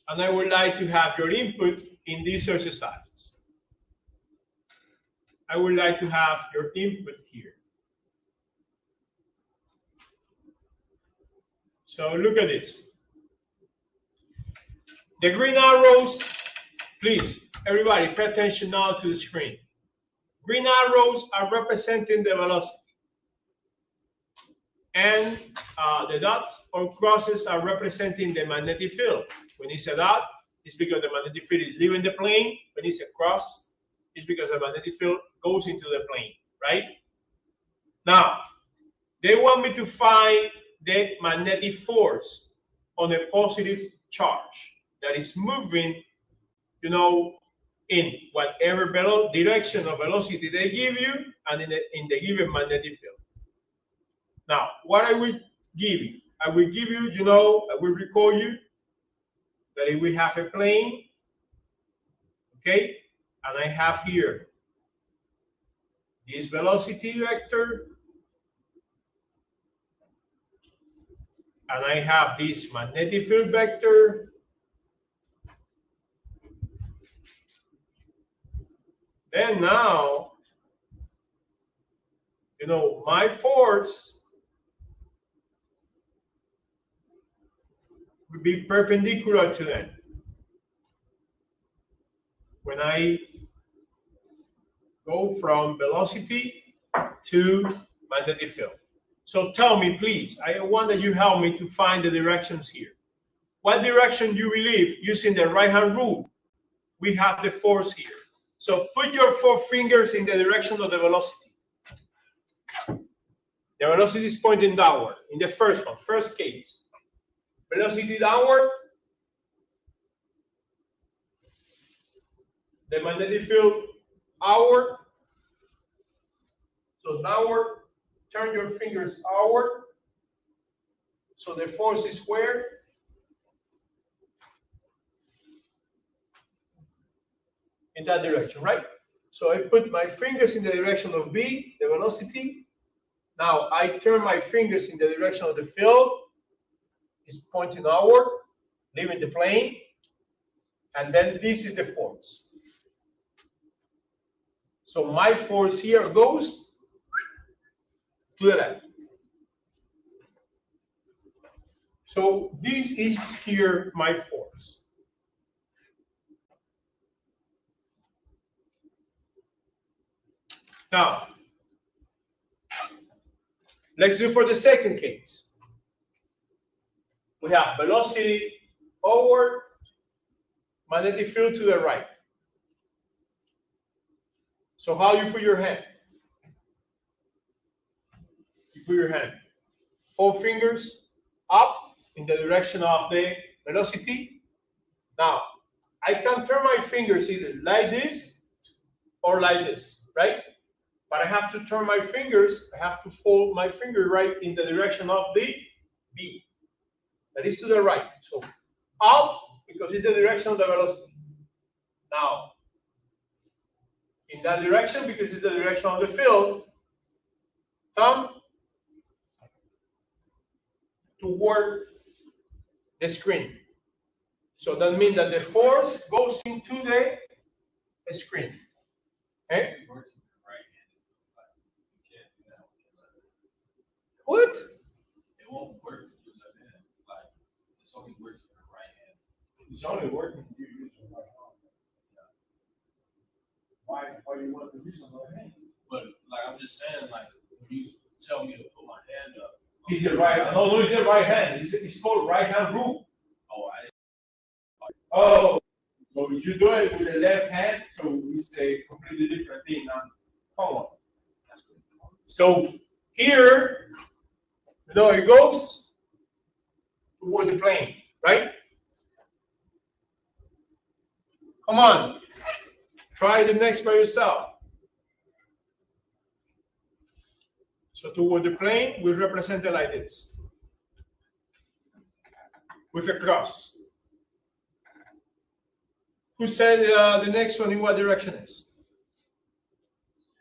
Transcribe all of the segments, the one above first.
and I would like to have your input in these exercises. I would like to have your input here. So look at this. The green arrows, please, everybody pay attention now to the screen. Green arrows are representing the velocity. And the dots or crosses are representing the magnetic field. When it's a dot, it's because the magnetic field is leaving the plane. When it's a cross, it's because the magnetic field goes into the plane, right? Now, they want me to find the magnetic force on a positive charge that is moving, you know, in whatever direction of velocity they give you and in the given magnetic field. Now, what I will give you? I will give you, you know, I will recall you that if we have a plane, okay, and I have here this velocity vector, and I have this magnetic field vector, then now, you know, my force would be perpendicular to them. When I go from velocity to magnetic field. So tell me, please, I want that you help me to find the directions here. What direction you believe, using the right-hand rule, we have the force here. So put your 4 fingers in the direction of the velocity. The velocity is pointing downward in the first one, first case. Velocity downward. The magnetic field outward. So downward, turn your fingers outward. So the force is where? In that direction, right? So I put my fingers in the direction of V, the velocity. Now I turn my fingers in the direction of the field. It's pointing outward, leaving the plane. And then this is the force. So my force here goes to the left. So this is here my force. Now, let's do for the second case. We have velocity forward, magnetic field to the right. So how you put your hand? You put your hand, 4 fingers up in the direction of the velocity. Now, I can turn my fingers either like this or like this, right? But I have to turn my fingers, I have to fold my finger right in the direction of the V. That is to the right. So up, because it's the direction of the velocity. Now, in that direction, because it's the direction of the field, thumb toward the screen. So that means that the force goes into the screen. Okay? What? It won't work with your left hand. Like, it's only works with the right hand. It's only working if you use your right arm. Why do you want to use your right hand? But like I'm just saying, like when you tell me to put my hand up. It's the right hand. No, it's the right hand. It's called right hand rule. Oh, so if you do it with the left hand, so it's a completely different thing now. Come on. So here, you know, it goes toward the plane, right? Come on. Try the next by yourself. So toward the plane, we represent it like this, with a cross. Who said the next one in what direction is?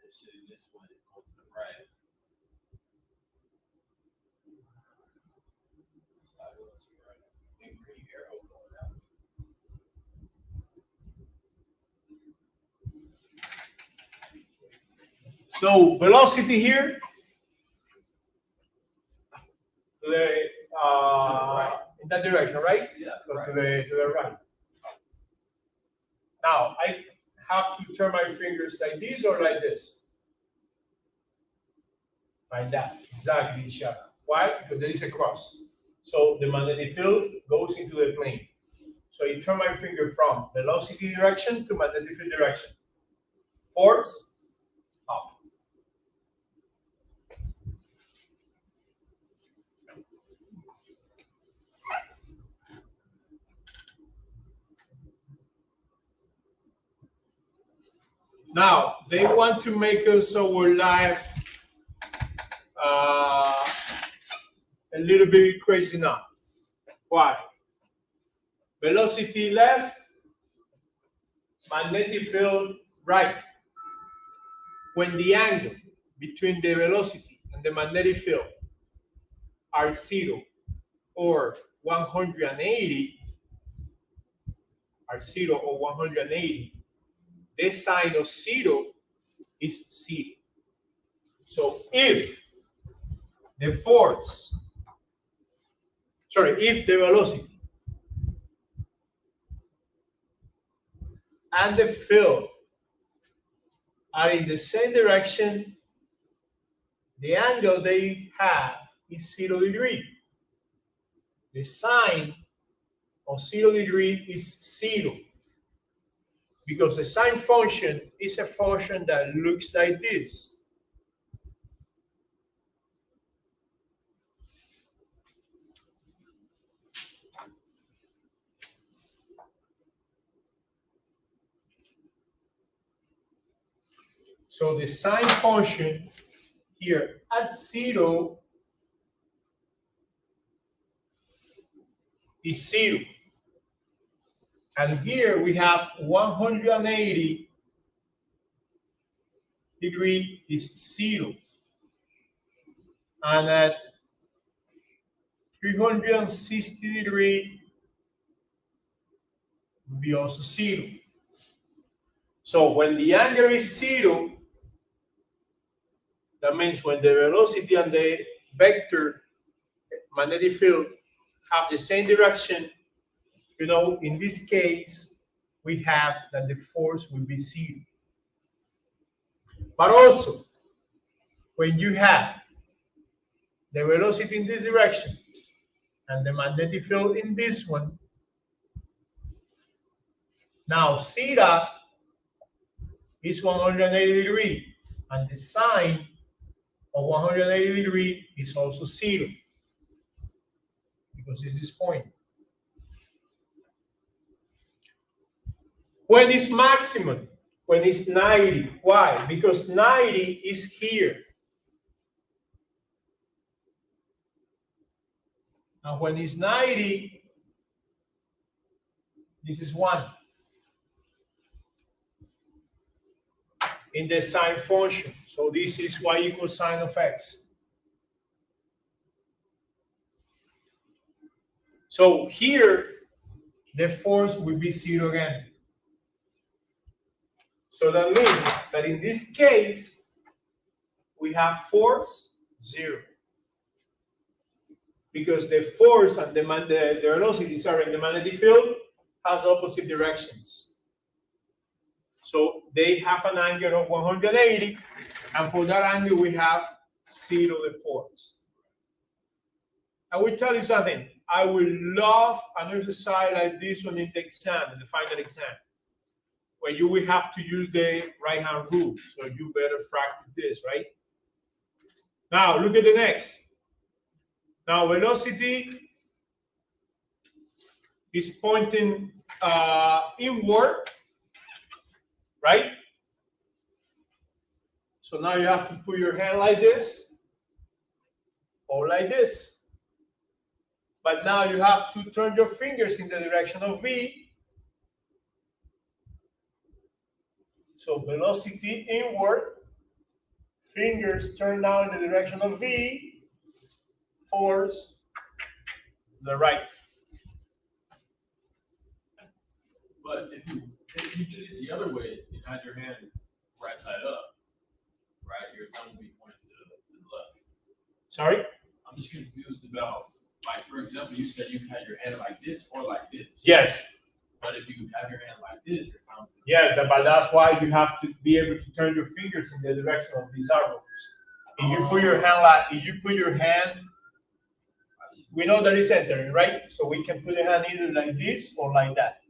This one is going to the right. So I go to the right. Big green arrow going out. So velocity here, in that direction, right? Yeah, So right. to the right. Now I have to turn my fingers like this or like this. Like that, exactly, Isha. Why? Because there is a cross. So the magnetic field goes into the plane. So I turn my finger from velocity direction to magnetic field direction. Force, up. Now, they want to make us our life a little bit crazy now. Why? Velocity left, magnetic field right. When the angle between the velocity and the magnetic field are 0 or 180, are 0 or 180, the sign of 0 is 0. So if the force, if the velocity and the field are in the same direction, the angle they have is 0 degree. The sine of 0 degree is 0 because the sine function is a function that looks like this. So the sine function here at 0 is 0. And here we have 180 degree is 0. And at 360 degree will be also 0. So when the angle is 0, that means when the velocity and the vector magnetic field have the same direction, in this case, we have that the force will be 0. But also, when you have the velocity in this direction and the magnetic field in this one, now theta is 180 degree, and the sine of 180 degree is also 0 because it's this point. When it's maximum, when it's 90, why? Because 90 is here. And when it's 90, this is 1 in the sine function. So this is y equals sine of x. So here, the force will be 0 again. So that means that in this case, we have force 0. Because the force and the velocities are in the magnetic field has opposite directions. So they have an angle of 180, and for that angle we have 0 the force. I will tell you something. I will love an exercise like this one in the exam, in the final exam, where you will have to use the right-hand rule. So you better practice this, right? Now look at the next. Now velocity is pointing inward, right? So now you have to put your hand like this or like this. But now you have to turn your fingers in the direction of V. So velocity inward, fingers turn now in the direction of V, force the right. But if you did it the other way, you had your hand right side up, right? your thumb will be pointing to the left. Sorry? I'm just confused about, like, for example, you said you had your hand like this or like this. Yes. But if you have your hand like this, your thumb. Yeah, but that's why you have to be able to turn your fingers in the direction of these arrows. If you put your hand, we know that it's entering, right? So we can put the hand either like this or like that.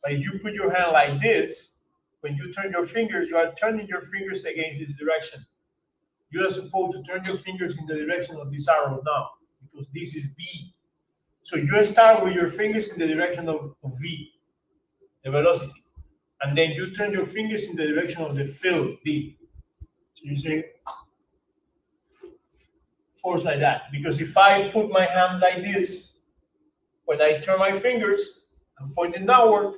But if you put your hand like this, when you turn your fingers, you are turning your fingers against this direction. You are supposed to turn your fingers in the direction of this arrow now, because this is B. So you start with your fingers in the direction of V, the velocity. And then you turn your fingers in the direction of the field, D. So you say, force like that. Because if I put my hand like this, when I turn my fingers, I'm pointing downward,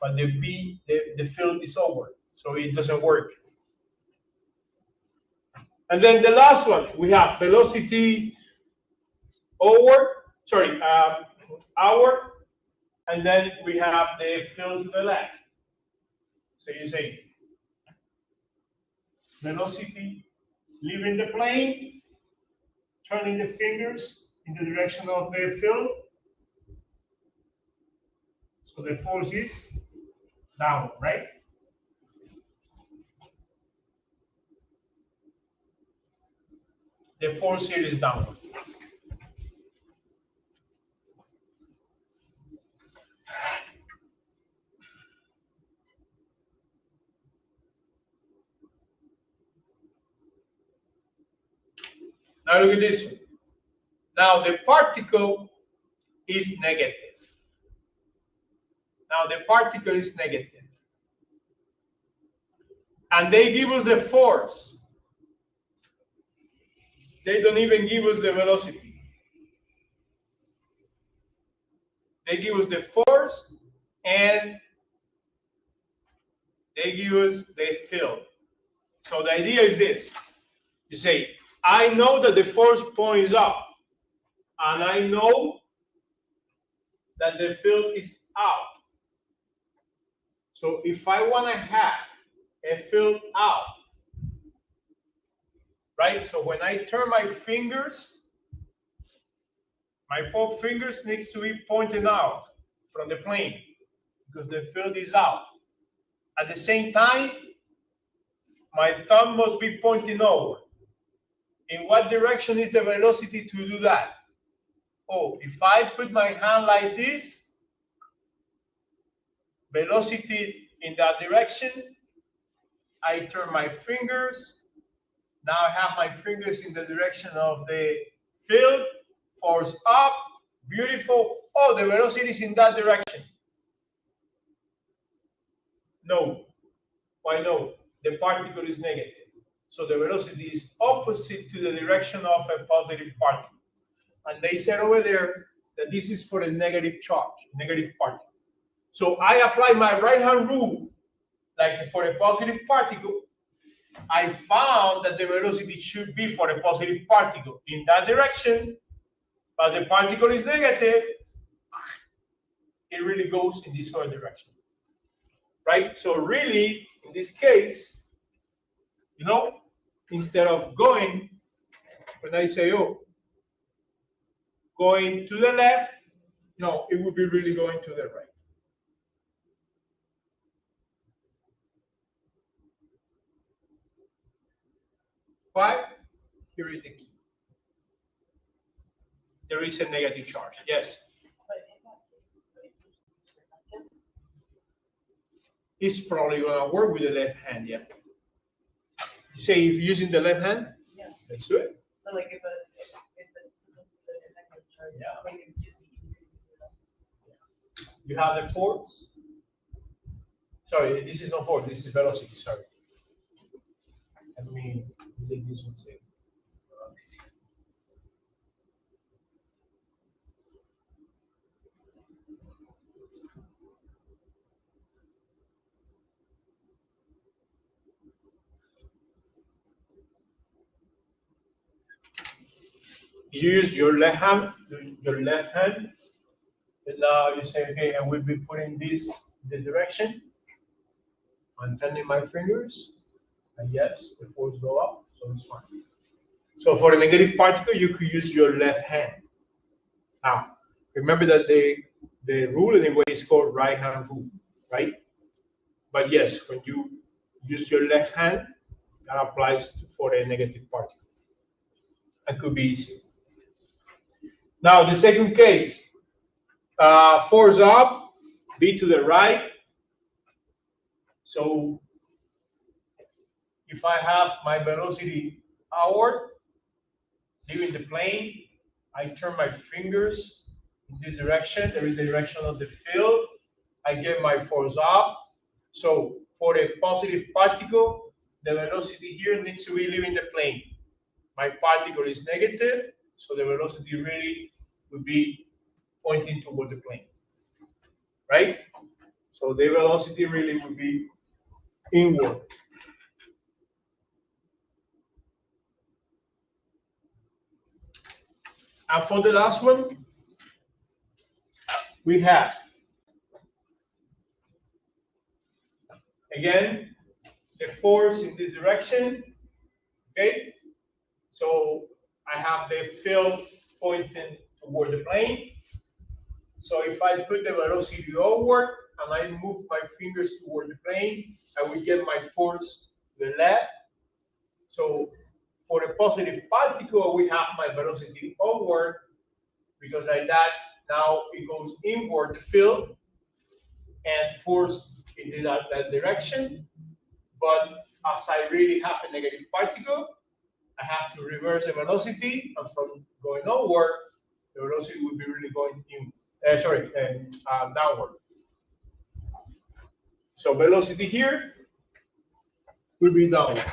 but the field is over. So it doesn't work. And then the last one, we have velocity outward, and then we have the field to the left. So you say velocity leaving the plane, turning the fingers in the direction of the field. So the force is down, right? The force here is down. Now look at this one. Now the particle is negative. Now the particle is negative. And they give us the force. They don't even give us the velocity. They give us the force and they give us the field. So the idea is this. You say, I know that the force points up, and I know that the field is out. So if I want to have a field out, right? So when I turn my fingers, my 4 fingers needs to be pointing out from the plane because the field is out. At the same time, my thumb must be pointing over. In what direction is the velocity to do that? Oh, if I put my hand like this, velocity in that direction, I turn my fingers. Now I have my fingers in the direction of the field, force up, beautiful. Oh, the velocity is in that direction. No. Why no? The particle is negative. So the velocity is opposite to the direction of a positive particle. And they said over there that this is for a negative charge, negative particle. So I apply my right-hand rule, like for a positive particle. I found that the velocity should be for a positive particle in that direction, but the particle is negative, it really goes in this other direction. Right? So really, in this case, you know, instead of going, when I say, oh, going to the left, no, it would be really going to the right. Why? Here is the key. There is a negative charge. Yes? It's probably going to work with the left hand, yeah. You say if you're using the left hand? Yeah. Let's do it. So like if it's a negative charge, Yeah. like it would just be easier to do that. You have the force. Sorry, this is not force, this is velocity, sorry. Let me delete this one second. You use your left hand, and now you say, okay, I will be putting this in the direction. I'm turning my fingers, and yes, the force go up. So it's fine. So for the negative particle, you could use your left hand. Now, remember that the rule anyway is called right hand rule, right? But yes, when you use your left hand, that applies for the negative particle. That could be easier. Now, the second case, force up, be to the right. So if I have my velocity outward, leaving the plane, I turn my fingers in this direction. There is the direction of the field. I get my force up. So for a positive particle, the velocity here needs to be leaving the plane. My particle is negative, so the velocity really would be pointing toward the plane, right? So the velocity really would be inward. And for the last one, we have, again, the force in this direction, okay? So I have the field pointing toward the plane. So if I put the velocity outward and I move my fingers toward the plane, I will get my force to the left. So for the positive particle, we have my velocity outward, because like that, now it goes inward, the field, and force in that direction. But as I really have a negative particle, I have to reverse the velocity, and from going outward, the velocity will be really going downward. So velocity here will be downward.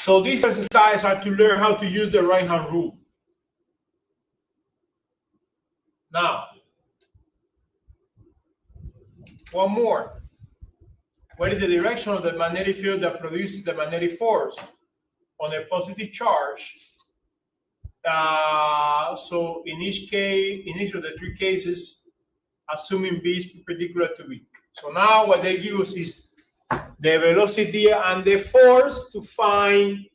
So these exercises are to learn how to use the right hand rule. Now, one more. What is the direction of the magnetic field that produces the magnetic force on a positive charge? So in each of the three cases, assuming B is perpendicular to B. So now what they give us is the velocity and the force to find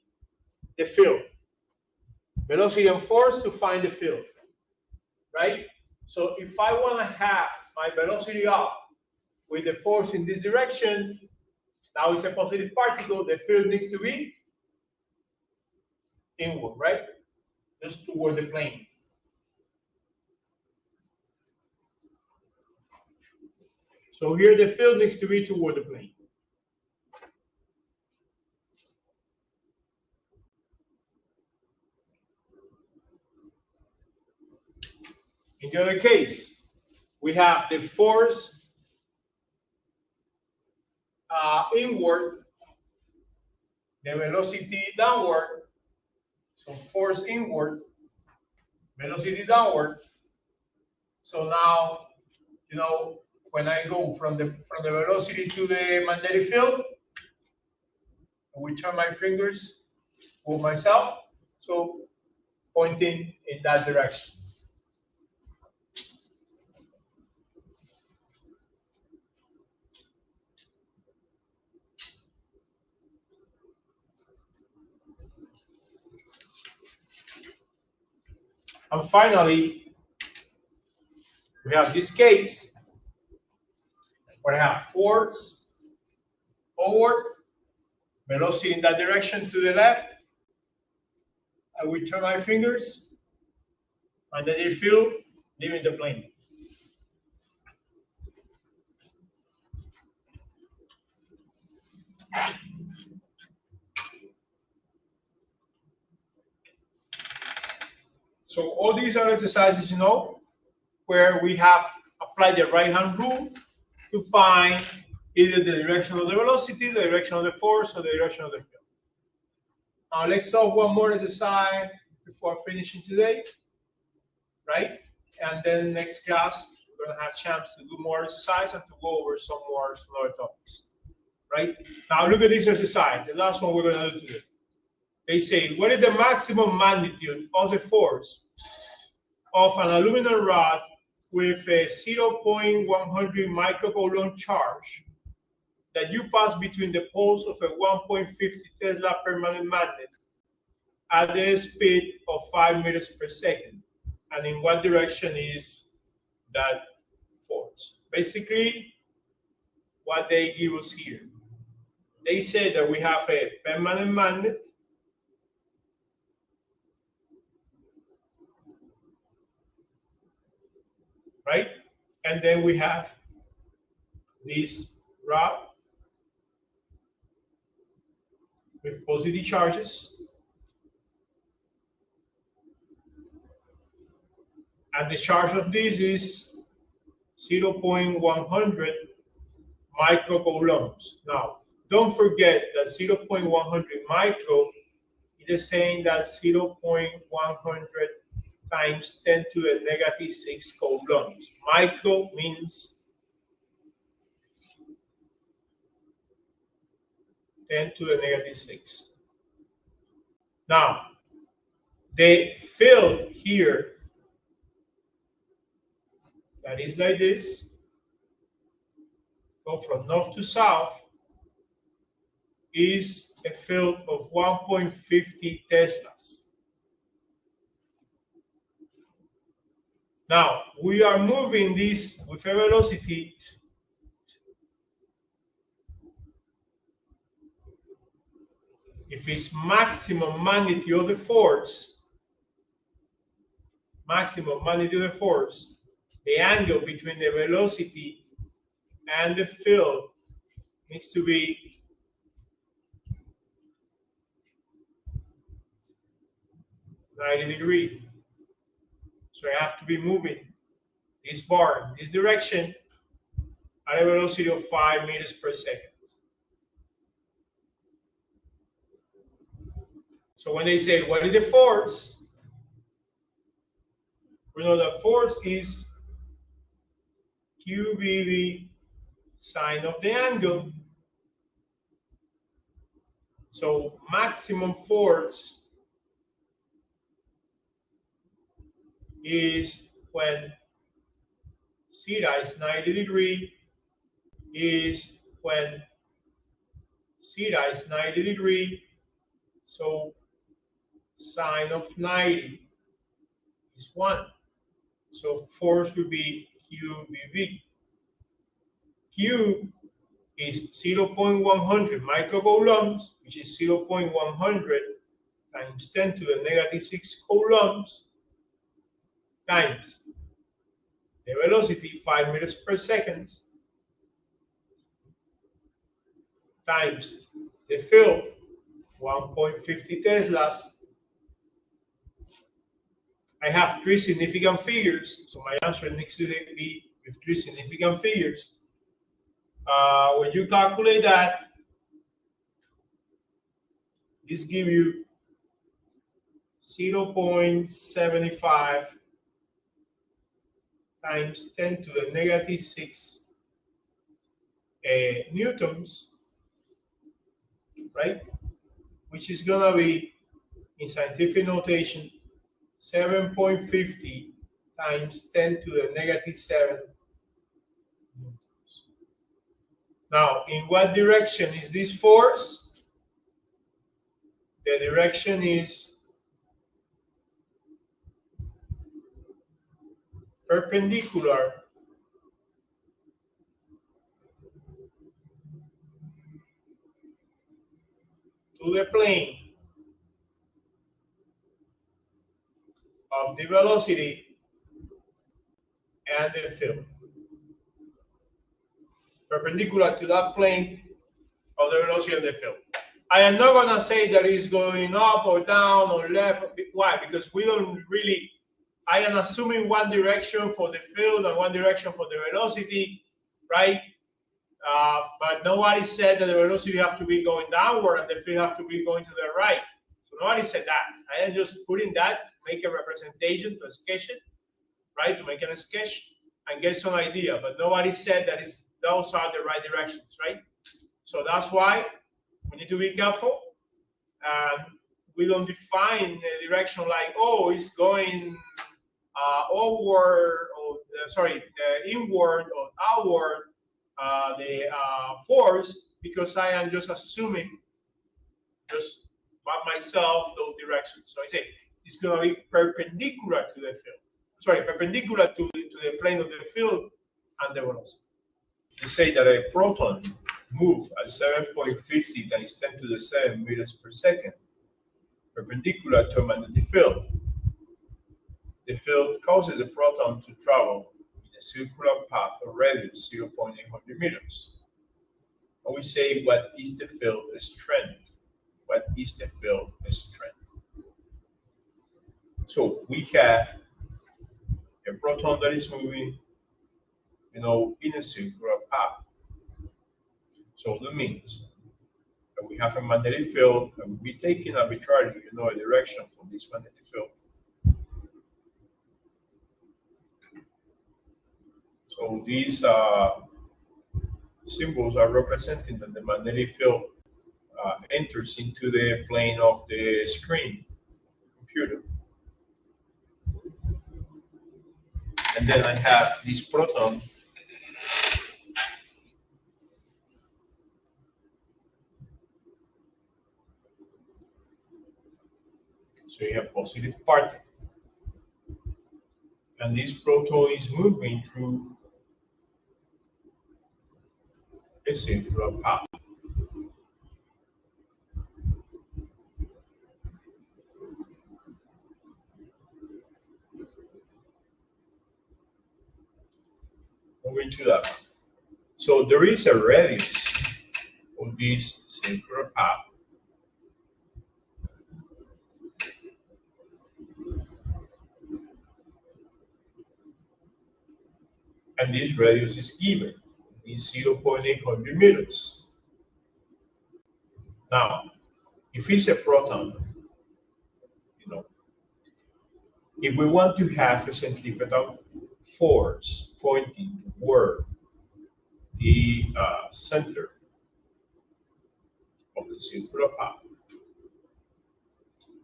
the field. Velocity and force to find the field, right? So if I want to have my velocity up with the force in this direction, now it's a positive particle, the field needs to be inward, right? Just toward the plane. So here the field needs to be toward the plane. In the other case, we have the force inward, the velocity downward. So force inward, velocity downward. So now, you know, when I go from the velocity to the magnetic field, I will turn my fingers for myself, so pointing in that direction. And finally, we have this case where I have force forward, velocity in that direction to the left. I will turn my fingers, and then the field leaving the plane. So all these are exercises, you know, where we have applied the right-hand rule to find either the direction of the velocity, the direction of the force, or the direction of the field. Now let's solve one more exercise before finishing today, right? And then next class, we're going to have a chance to do more exercise and to go over some other topics, right? Now look at this exercise, the last one we're going to do today. They say, what is the maximum magnitude of the force of an aluminum rod with a 0.100 microcoulomb charge that you pass between the poles of a 1.50 Tesla permanent magnet at the speed of 5 meters per second. And in what direction is that force? Basically, what they give us here. They say that we have a permanent magnet right? And then we have this rod with positive charges. And the charge of this is 0.100 microcoulombs. Now, don't forget that 0.100 micro is saying that 0.100 times 10 to the negative 6 coulombs. Micro means 10 to the negative 6. Now, the field here, that is like this, go from north to south, is a field of 1.50 Teslas. Now, we are moving this with a velocity if it's maximum magnitude of the force, the angle between the velocity and the field needs to be -90°. So I have to be moving this bar in this direction at a velocity of 5 meters per second. So when they say, what is the force? We know that force is QBV sine of the angle. So maximum force is when theta is 90°, is when theta is 90°, so sine of 90 is 1. So force will be QBV. Q is 0.100 microcoulombs, which is 0.100 times 10 to the negative 6 coulombs, times the velocity 5 meters per second, times the field 1.50 Teslas. I have 3 significant figures, so my answer needs to be with 3 significant figures. When you calculate that, this gives you 0.75 times 10 to the negative 6 newtons, right? Which is going to be, in scientific notation, 7.50 times 10 to the negative 7 newtons. Now, in what direction is this force? The direction is perpendicular to the plane of the velocity and the field. Perpendicular to that plane of the velocity and the field. I am not going to say that it's going up or down or left. Why? Because we don't really, I am assuming one direction for the field and one direction for the velocity, right? But nobody said that the velocity have to be going downward and the field have to be going to the right. So nobody said that. I am just putting that, make a representation to sketch it, right? To make a sketch and get some idea. But nobody said that those are the right directions, right? So that's why we need to be careful. We don't define the direction like, oh, it's going upward inward or outward the force, because I am just assuming just by myself those directions. So I say it's going to be perpendicular to the field. Sorry, perpendicular to the plane of the field and the velocity. They say that a proton moves at 7.50 times 10 to the 7 meters per second, perpendicular to a magnetic field. The field causes the proton to travel in a circular path of radius 0.800 meters. And we say, what is the field strength? What is the field strength? So we have a proton that is moving, in a circular path. So that means that we have a magnetic field, and we taking arbitrarily, a direction from this magnetic field. So these symbols are representing that the magnetic field enters into the plane of the screen computer. And then I have this proton so you have positive part. And this proton is moving through a circular path. Moving to that. So there is a radius of this circular path. And this radius is given in 0.800 meters. Now, if it's a proton, if we want to have a centripetal force pointing toward the center of the circular path,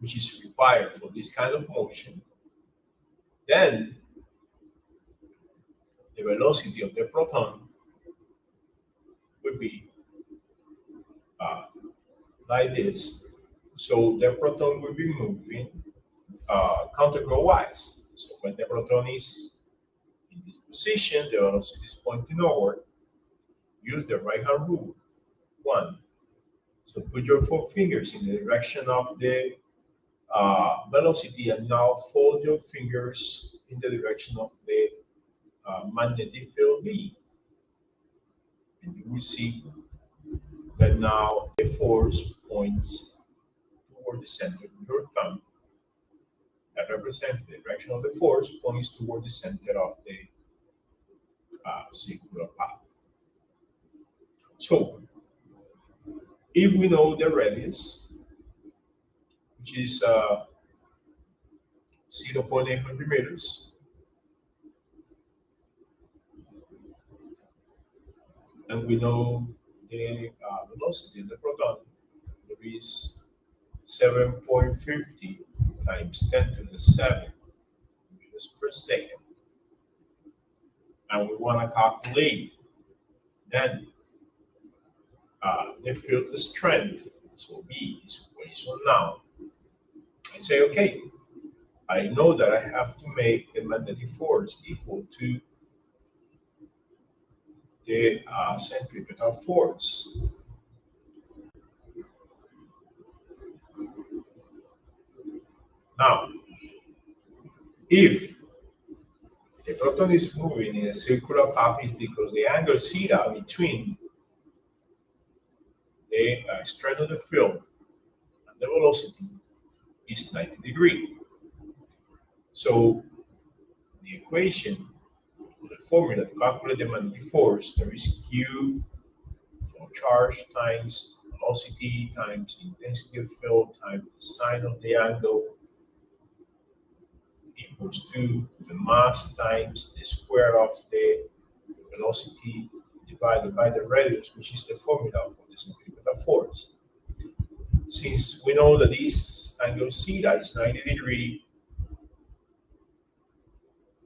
which is required for this kind of motion, then the velocity of the proton would be like this. So the proton will be moving counterclockwise. So when the proton is in this position, the velocity is pointing outward. Use the right hand rule. 1. So put your 4 fingers in the direction of the velocity, and now fold your fingers in the direction of the magnetic field B. And you will see that now the force points toward the center of your thumb. That represents the direction of the force points toward the center of the circular path. So, if we know the radius, which is 0.800 meters, and we know the velocity of the proton, there is 7.50 times 10 to the 7 meters per second. And we want to calculate then the field strength. So B is what is on now. I say, okay, I know that I have to make the magnetic force equal to the centripetal force. Now, if the proton is moving in a circular path, it's because the angle theta between the strength of the field and the velocity is 90 degrees. So the equation, the formula to calculate the magnetic force, there is Q, so charge times velocity times intensity of field times the sine of the angle equals to the mass times the square of the velocity divided by the radius, which is the formula for the centripetal force. Since we know that this angle theta is 90 degrees,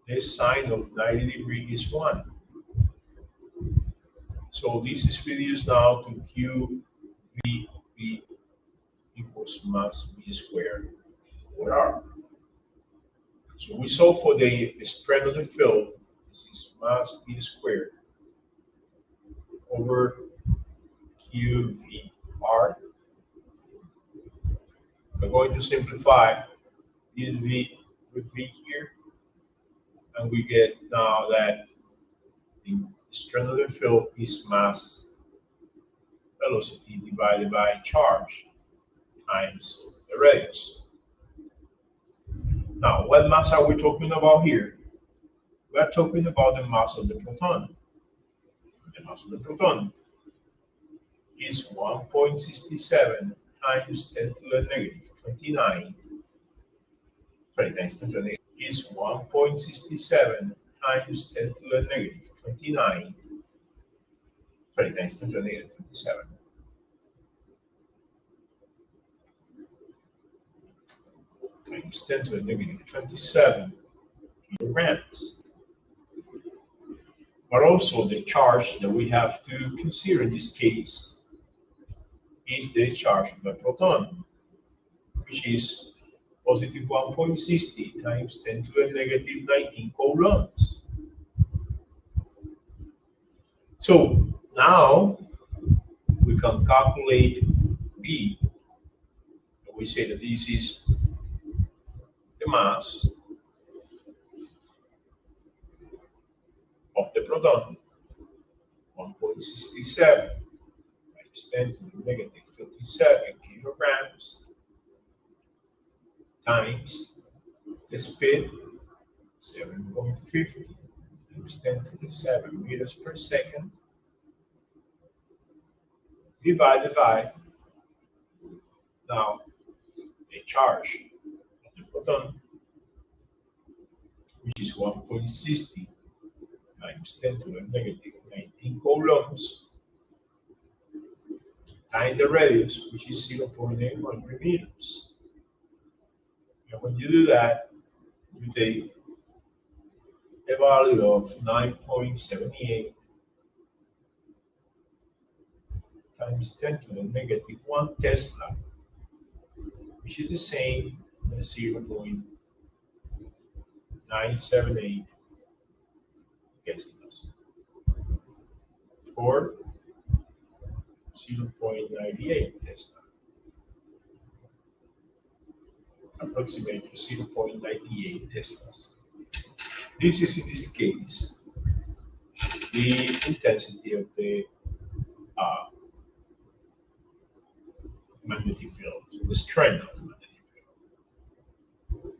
the sine of 90 degrees is 1. So this is reduced now to QVB equals mass B squared over R. So we solve for the strength of the field. This is mass B squared over QVR. We're going to simplify this V with V here, and we get now that the strength of the field is mass velocity divided by charge times the radius. Now, what mass are we talking about here? We are talking about the mass of the proton. The mass of the proton is 1.67 times 10 to the negative 29. 20 times 10 to the negative is 1.67 times 10 to the negative 29. 20 times 10 to the negative 27. Times 10 to the negative 27 kilograms. But also the charge that we have to consider in this case is the charge of the proton, which is positive 1.60 times 10 to the negative 19 coulombs. So now we can calculate B. We say that this is the mass of the proton, 1.67 times 10 to the negative 27 kilograms times the speed, 7.50 times 10 to the 7 meters per second, divided by now the charge of the proton, which is 1.60 times 10 to the negative 19 coulombs, times the radius, which is 0.800 meters. And when you do that, you take a value of 9.78 times 10 to the negative 1 Tesla, which is the same as 0.978 Teslas, or 0.98 Tesla, approximately 0.98 Teslas. This is in this case the intensity of the magnetic field, the strength of the magnetic field.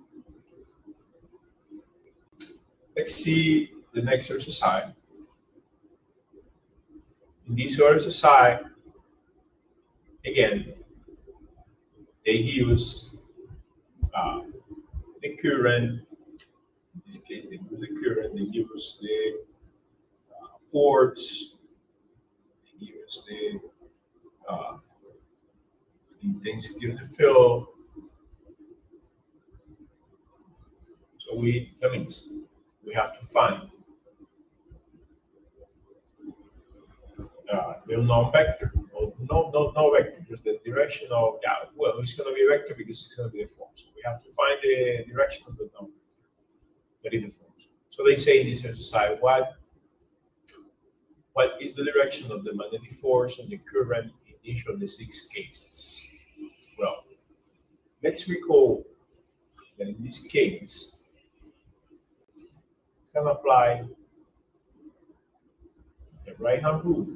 Let's see the next exercise. In this exercise, again, they use the current. In this case, they use the current. They use the force. They use the intensity of the field. So that means we have to find the unknown vector. No vector, just the direction of, well, it's going to be a vector because it's going to be a force. We have to find the direction of the unknown vector, that is the force. So they say in this exercise, what is the direction of the magnetic force and the current in each of the 6 cases? Well, let's recall that in this case, we can apply the right-hand rule,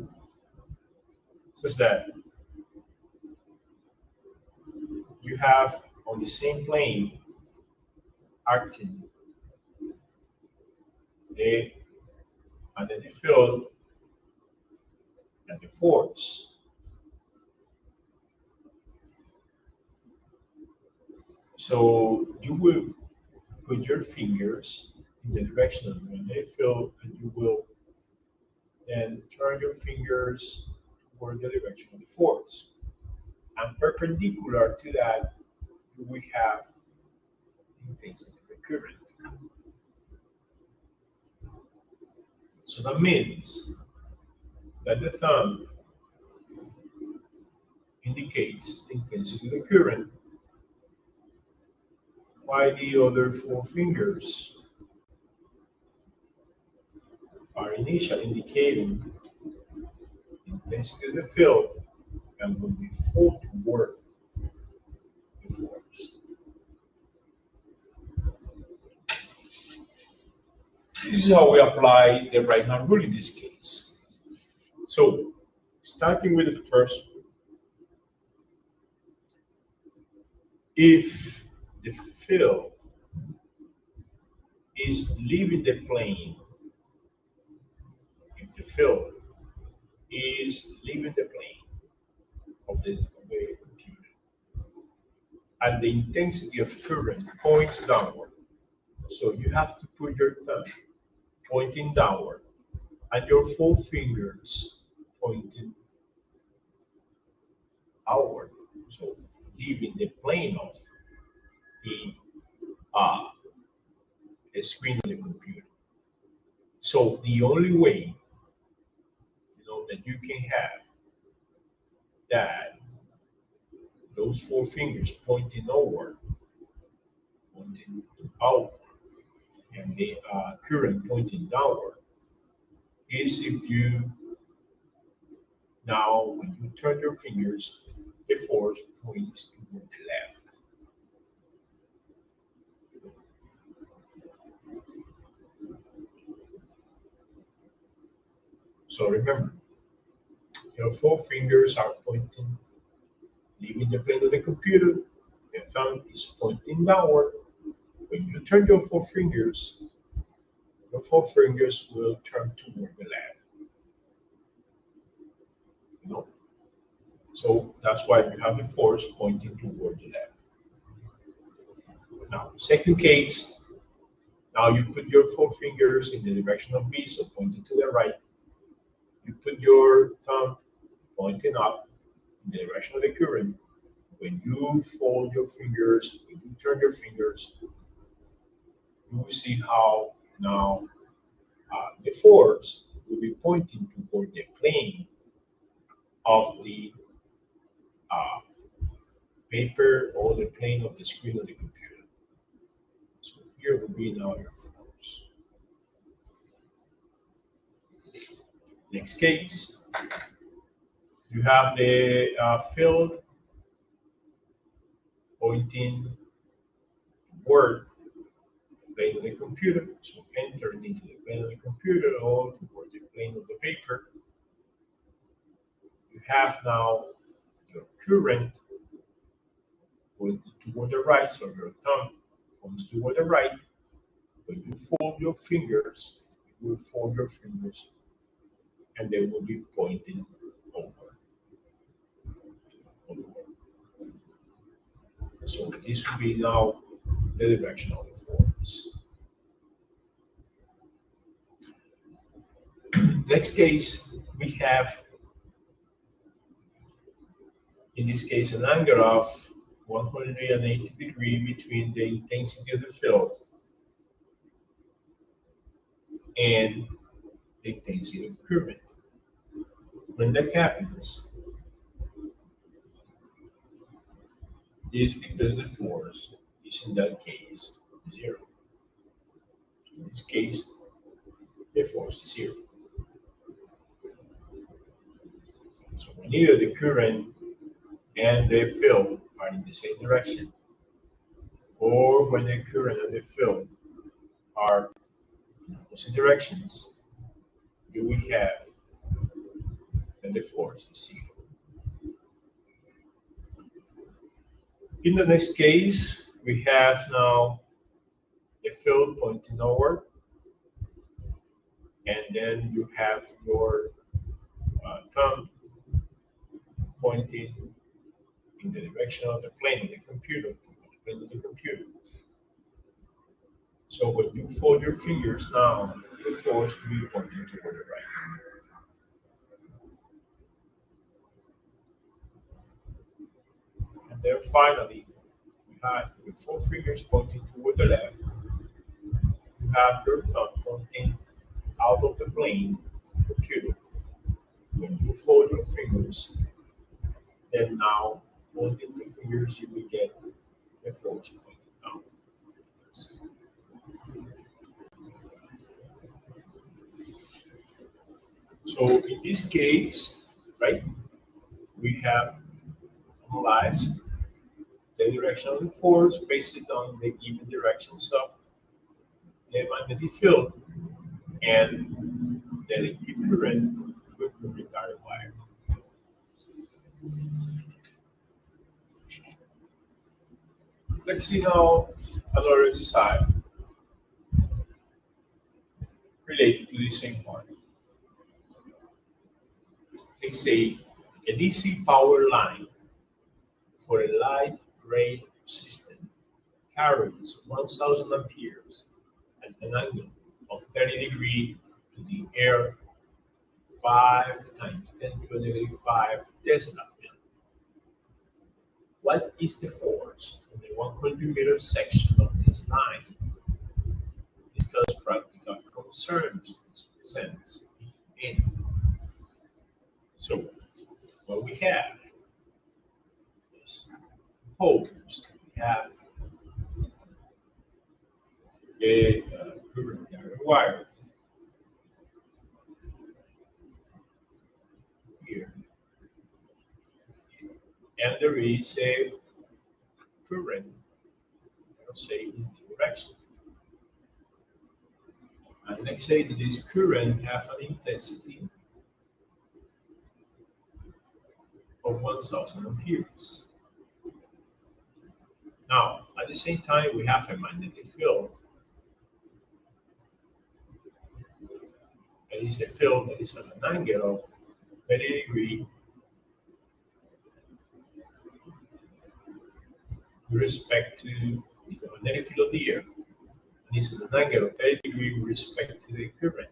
such that you have on the same plane acting the magnetic field and the force. So you will put your fingers in the direction of the magnetic field, and you will then turn your fingers toward the direction of the force. And perpendicular to that, we have intensity of the current. So that means that the thumb indicates the intensity of the current, while the other four fingers are initially indicating the intensity of the field and will be full toward the force. This is how we apply the right hand rule in this case. So, starting with the first, if the field is leaving the plane, if the field is leaving the plane of the computer, and the intensity of current points downward, so you have to put your thumb pointing downward and your four fingers pointing outward, so leaving the plane of the screen of the computer. So the only way, that you can have that those four fingers pointing outward, pointing out, and the current pointing downward, is if you now, when you turn your fingers, the force points toward the left. So remember, your four fingers are pointing, leaving the plane of the computer. The thumb is pointing downward. When you turn your four fingers will turn toward the left. So that's why you have the force pointing toward the left. Now, second case, now you put your four fingers in the direction of B, so pointing to the right. You put your thumb pointing up in the direction of the current. When you fold your fingers, when you turn your fingers, you will see how now the force will be pointing toward the plane of the paper or the plane of the screen of the computer. So here will be now your force. Next case, you have the field pointing toward the plane of the computer. So entering into the plane of the computer or toward the plane of the paper. You have now your current pointing toward the right, so your thumb points toward the right. When you fold your fingers, you will fold your fingers and they will be pointing over. So this will be now the direction of the force. Next case, we have, in this case, an angle of 180 degrees between the intensity of the field and the intensity of current. When that happens, this is because the force is in that case 0. In this case, the force is 0. So when either the current and the field are in the same direction, or when the current and the field are in opposite directions, you will have that the force is 0. In the next case, we have now the field pointing outward, and then you have your thumb pointing in the direction of the plane of the computer, So when you fold your fingers now, the force will be pointing toward the right. And then finally, you have your four fingers pointing toward the left. You have your thumb pointing out of the plane, computer, when you fold your fingers, then now folding the fingers, you will get the force pointing down. So in this case, right, we have analyzed the direction of the force based on the given directions of the magnetic field and the electric current with the retarded wire. Let's see now another exercise related to the same part. They say a DC power line for a light rail system carries 1000 amperes at an angle of 30 degrees to the air 5 times 10 to the negative 5 Tesla. What is the force in the 100-meter section of this line? Discuss practical concerns this presents, if any. So, what we have is poles. We have a current wire here, and there is a current, let's say, in this direction. And let's say that this current have an intensity of 1000 amperes. Now, at the same time, we have a magnetic field. And it's a field that is at an angle of 30 degrees with respect to the magnetic field of the air. And it's at an angle of 30 degrees with respect to the current,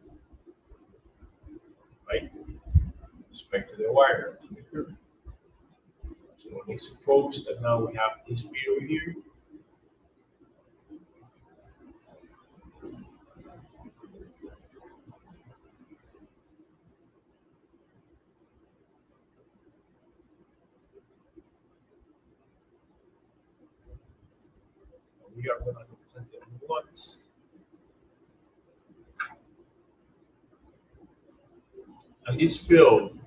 right? With respect to the wire, to the current. So let's suppose that now we have this field here. We are going to represent it once. And this field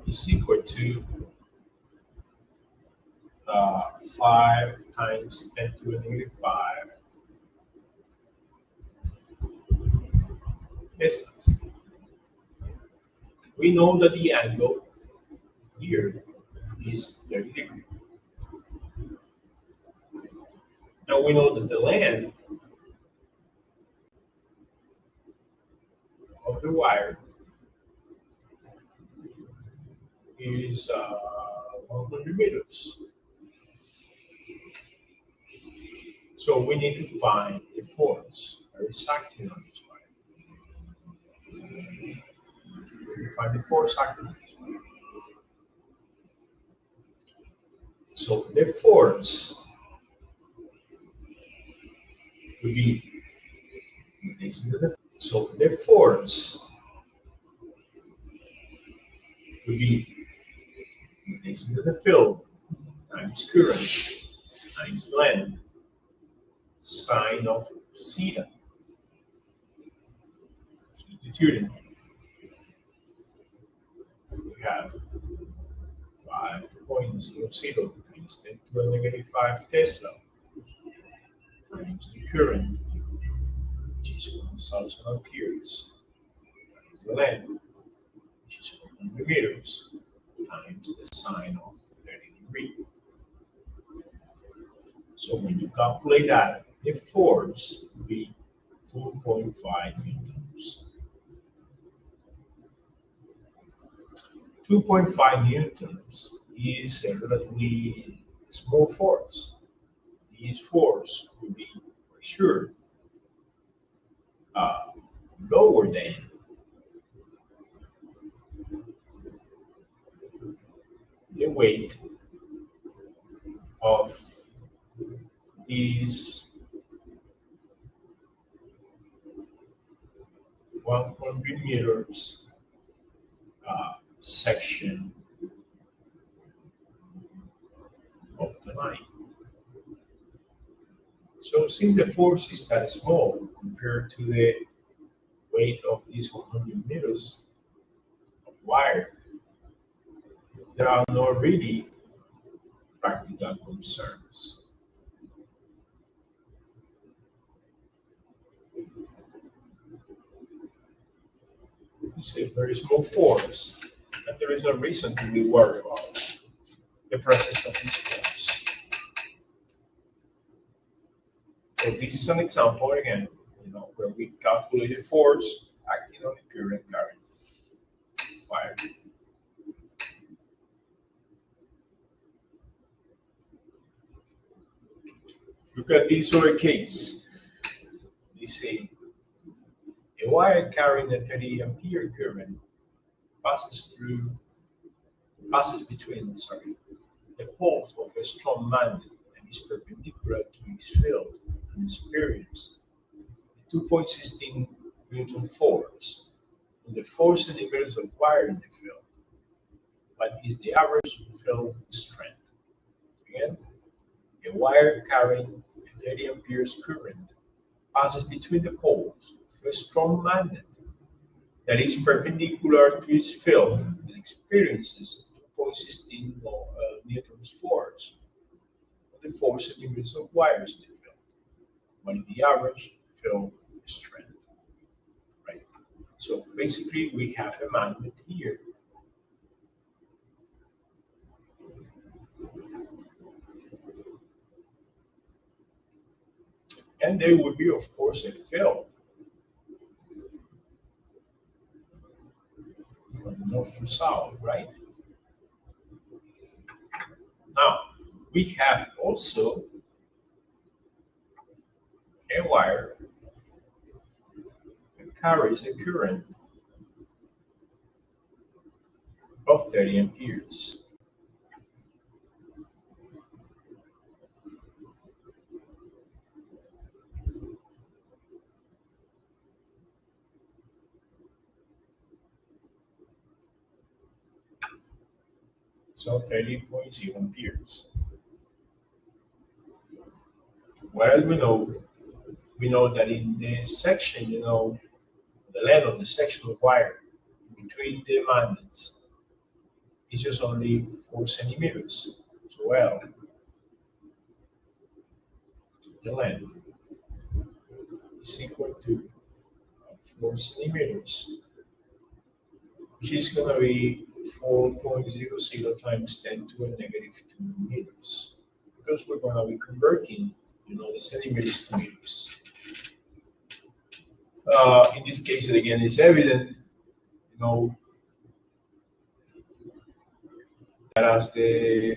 is equal to 5 times 10 to the negative 5 Teslas. We know that the angle here is 30 degrees. And we know that the length of the wire is 100 meters. So we need to find the force that is acting on this wire. We find the force acting on this wire. So the force will be the force will be the field times current times length sine of theta. Substituting, we have 5.00 times 10 to the negative 5 Tesla times the current, which is 1000 amperes, times the length, which is 100 meters, times the sine of 30 degrees. So when you calculate that, the force will be 2.5 newtons. 2.5 newtons is a relatively small force. This force will be for sure lower than the weight of this 100 meters section of the line. So since the force is that small compared to the weight of these 100 meters of wire, there are no really practical concerns. It's a very small force, and there is no reason to be worried about the presence of this force. So this is an example again, where we calculate the force acting on the current wire. Look at this other case. They say a wire carrying a 30 ampere current passes between the poles of a strong magnet and is perpendicular to its field and experience 2.16 Newton force on the 4 centimeters of wire in the field. What is the average field strength? Again, a wire carrying a 30 amperes current passes between the poles of a strong magnet that is perpendicular to its field and experiences 2.16 Newton's force on the 4 centimeters of wires in the field. What is the average field strength? Right. So basically, we have a magnet here. And there would be, of course, a field from north to south, right? Now, we have also a wire that carries a current of 30 amperes. So 30.0 amperes. What else we know? We know that in the section, the length of the section of wire between the magnets is just only 4 centimeters. So well, the length is equal to 4 centimeters, which is going to be 4.00 times 10 to a negative 2 meters, because we're going to be converting, the centimeters to meters. In this case, again, it's evident, that as the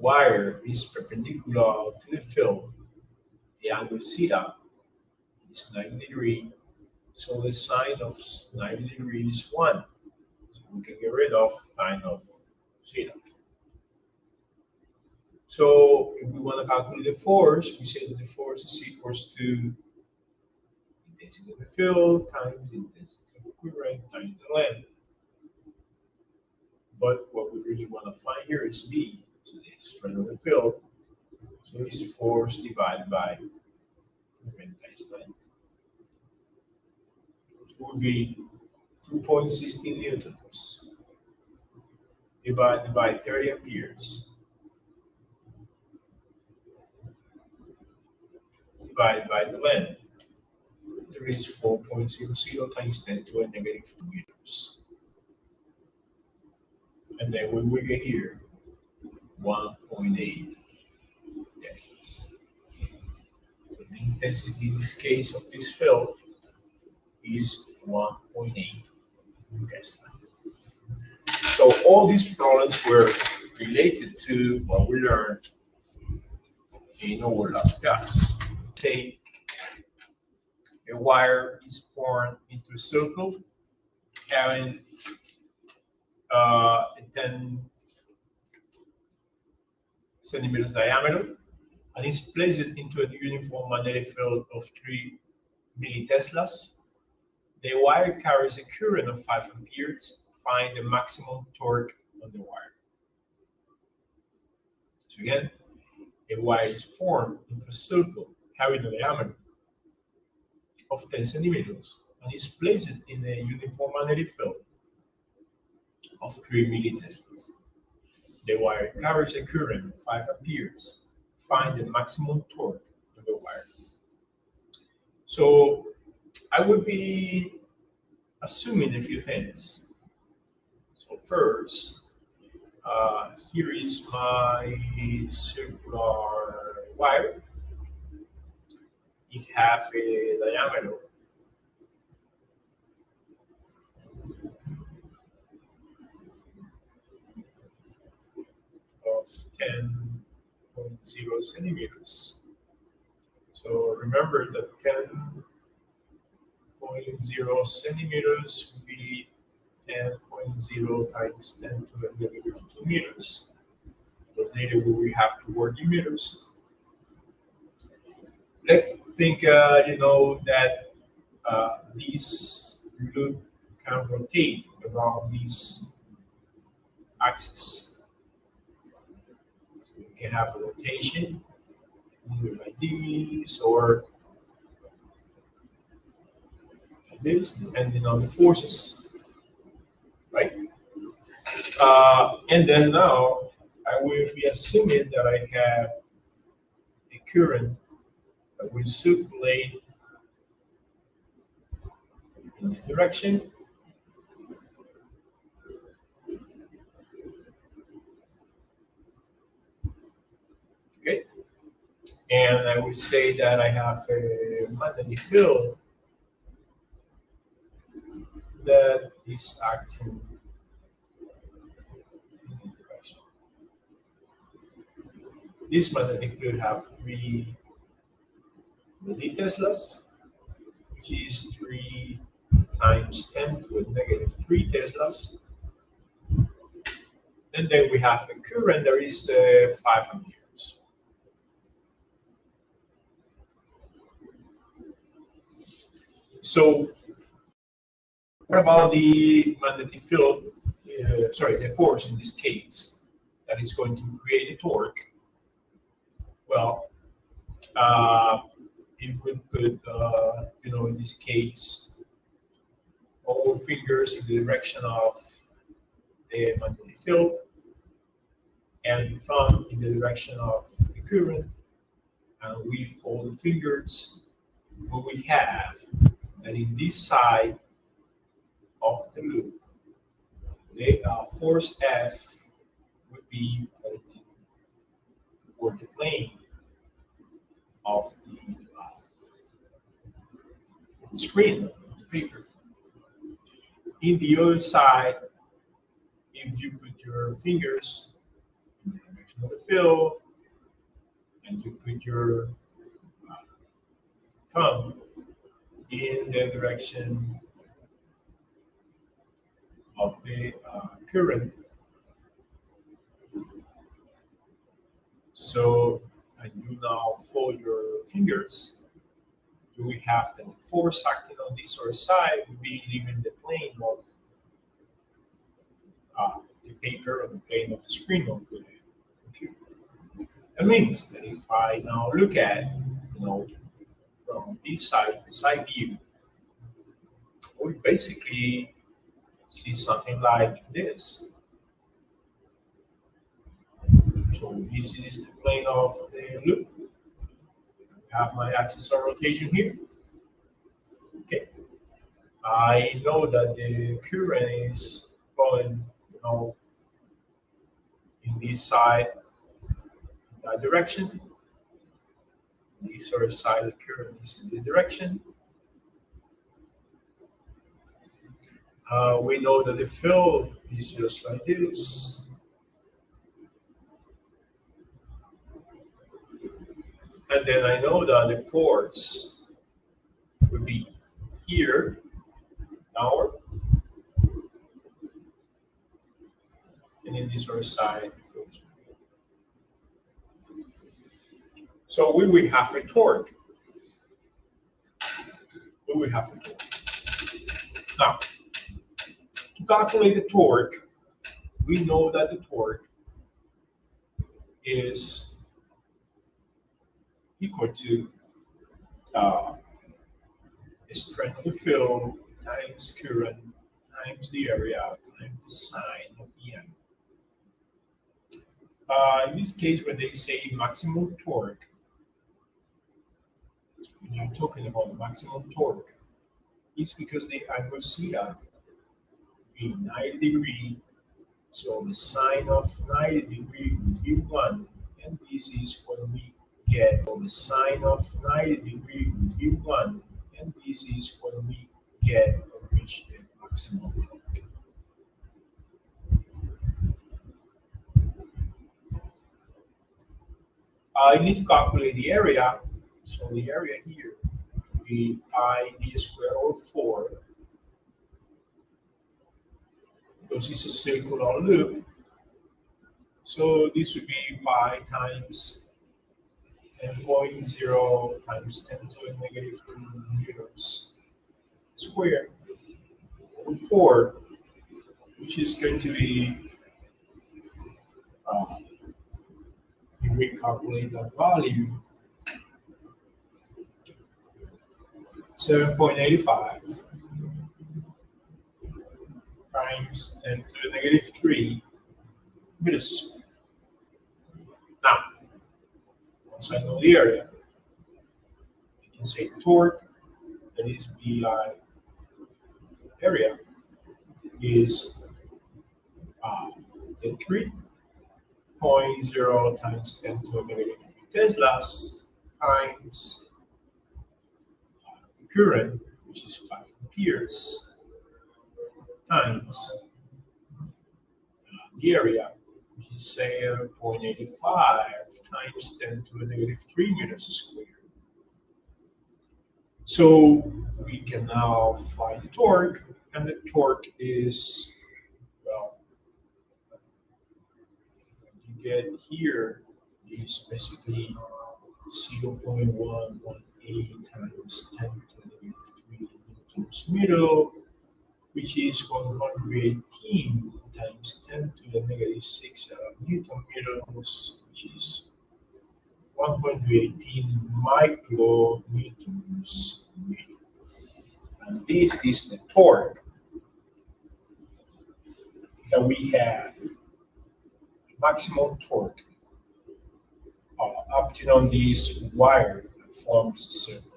wire is perpendicular to the field, the angle theta is 90 degrees, so the sine of 90 degrees is 1. So we can get rid of sine of theta. So if we want to calculate the force, we say that the force is equals to intensity of the field times intensity of current times the length. But what we really want to find here is B, so the strength of the field. So it's force divided by current times length, which would be 2.16 newtons divided by 30 amperes divided by the length. There is 4.00 times 10 to a negative 2 meters. And then when we get here, 1.8 teslas. So the intensity in this case of this field is 1.8 Tesla. So all these problems were related to what we learned in our last class. Say a wire is formed into a circle having a 10 centimeters diameter and is placed into a uniform magnetic field of 3 milliteslas. The wire carries a current of 5 amperes. Find the maximum torque on the wire. So again, a wire is formed into a circle having a diameter of 10 centimeters and is placed in a uniform magnetic field of 3 milliteslas. The wire carries a current of 5 amperes. Find the maximum torque on the wire. So I would be assuming a few things. So first, here is my circular wire. It has a diameter of 10.0 centimeters. So remember that 10.0 centimeters would be 10.0 times 10 to the negative 2 meters. But later we have to work in meters. Let's think, that this loop can rotate around this axis. So we can have a rotation either like this or like this, depending on the forces, right? And then now I will be assuming that I have a current that will circulate in this direction. Okay, and I will say that I have a magnetic field that is acting in this direction. This magnetic field have 3 milliteslas, which is 3 times 10 to the negative 3 teslas. And then we have a current that is 5 amperes. So what about the magnetic field, the force in this case, that is going to create a torque? Well, it would put, in this case, all fingers in the direction of the magnetic field and the thumb in the direction of the current, and we fold the fingers. What we have that in this side of the loop, the force F would be pointing toward the plane of the screen of the paper. In the other side, if you put your fingers in the direction of the field and you put your thumb in the direction of the current, so as you now fold your fingers, we have that the force acting on this other side will be leaving the plane of the paper or the plane of the screen of the computer. That means that if I now look at, from this side, the side view, we basically see something like this. So this is the plane of the loop. I have my axis of rotation here. Okay. I know that the current is going, in this side, that direction. This other side, the current is in this direction. We know that the field is just like this. And then I know that the force would be here, downward. And in this other side, the force would be So we will have a torque. We will have a torque. Now, to calculate the torque, we know that the torque is equal to strength of the field times current times the area times the sine of the M. In this case, when they say maximum torque, when you're talking about maximum torque, it's because the angle theta be 90 degrees, so the sine of 90 degrees would be 1, and this is when we get the sine of 90 degrees would be 1, and this is when we get or reach the maximum torque. I need to calculate the area, so the area here would be pi d squared over 4, because it's a circular loop. So this would be pi times 10.0 times 10 to the negative 2 meters squared over 4, which is going to be, if we calculate that value, 7.85 times 10 to the negative 3 meters squared. Now, once I know the area, I can say torque, that is BI area, is the 3.0 times 10 to the negative 3 Teslas times the current, which is 5 amperes, times the area, which is 7.85 times 10 to the negative 3 meters squared. So we can now find the torque, and the torque is, well, what you get here is basically 0.118 times 10 to the negative 3 newtons meter, which is 118 times 10 to the negative 6 newton meters, which is 118 micronewtons meter. And this is the torque that we have, maximum torque, acting on this wire that forms a circle.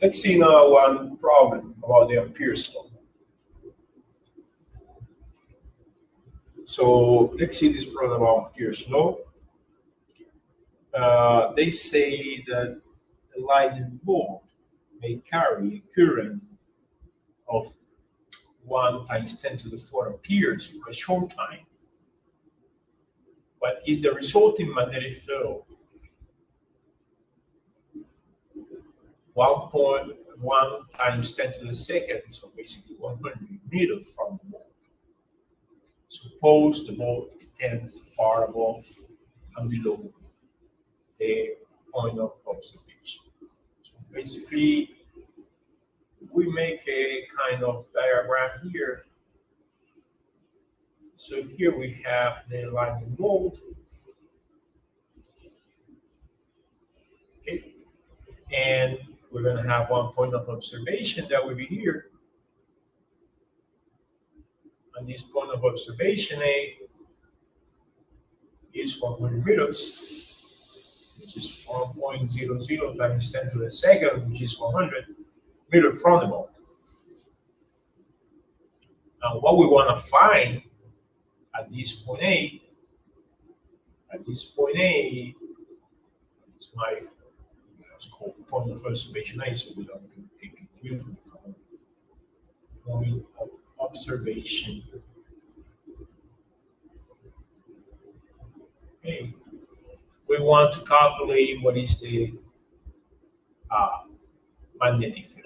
Let's see now one problem about the Ampere's law. So let's see this problem about Ampere's law. They say that a lightning bolt may carry a current of 1 times 10 to the 4 amperes for a short time. What is the resulting magnetic field? 1.1 times 10 to the second, so basically 100 meters from the bolt. Suppose the bolt extends far above and below the point of observation. So basically, we make a kind of diagram here. So here we have the lightning bolt. Okay. And we're going to have one point of observation that will be here. And this point of observation A is 100 meters, which is 1.00 times 10 to the second, which is 100 meters from the bolt. Now, what we want to find at this point A, is my it's called point of observation A, so we don't get confused with point of observation A. We want to calculate what is the magnetic field.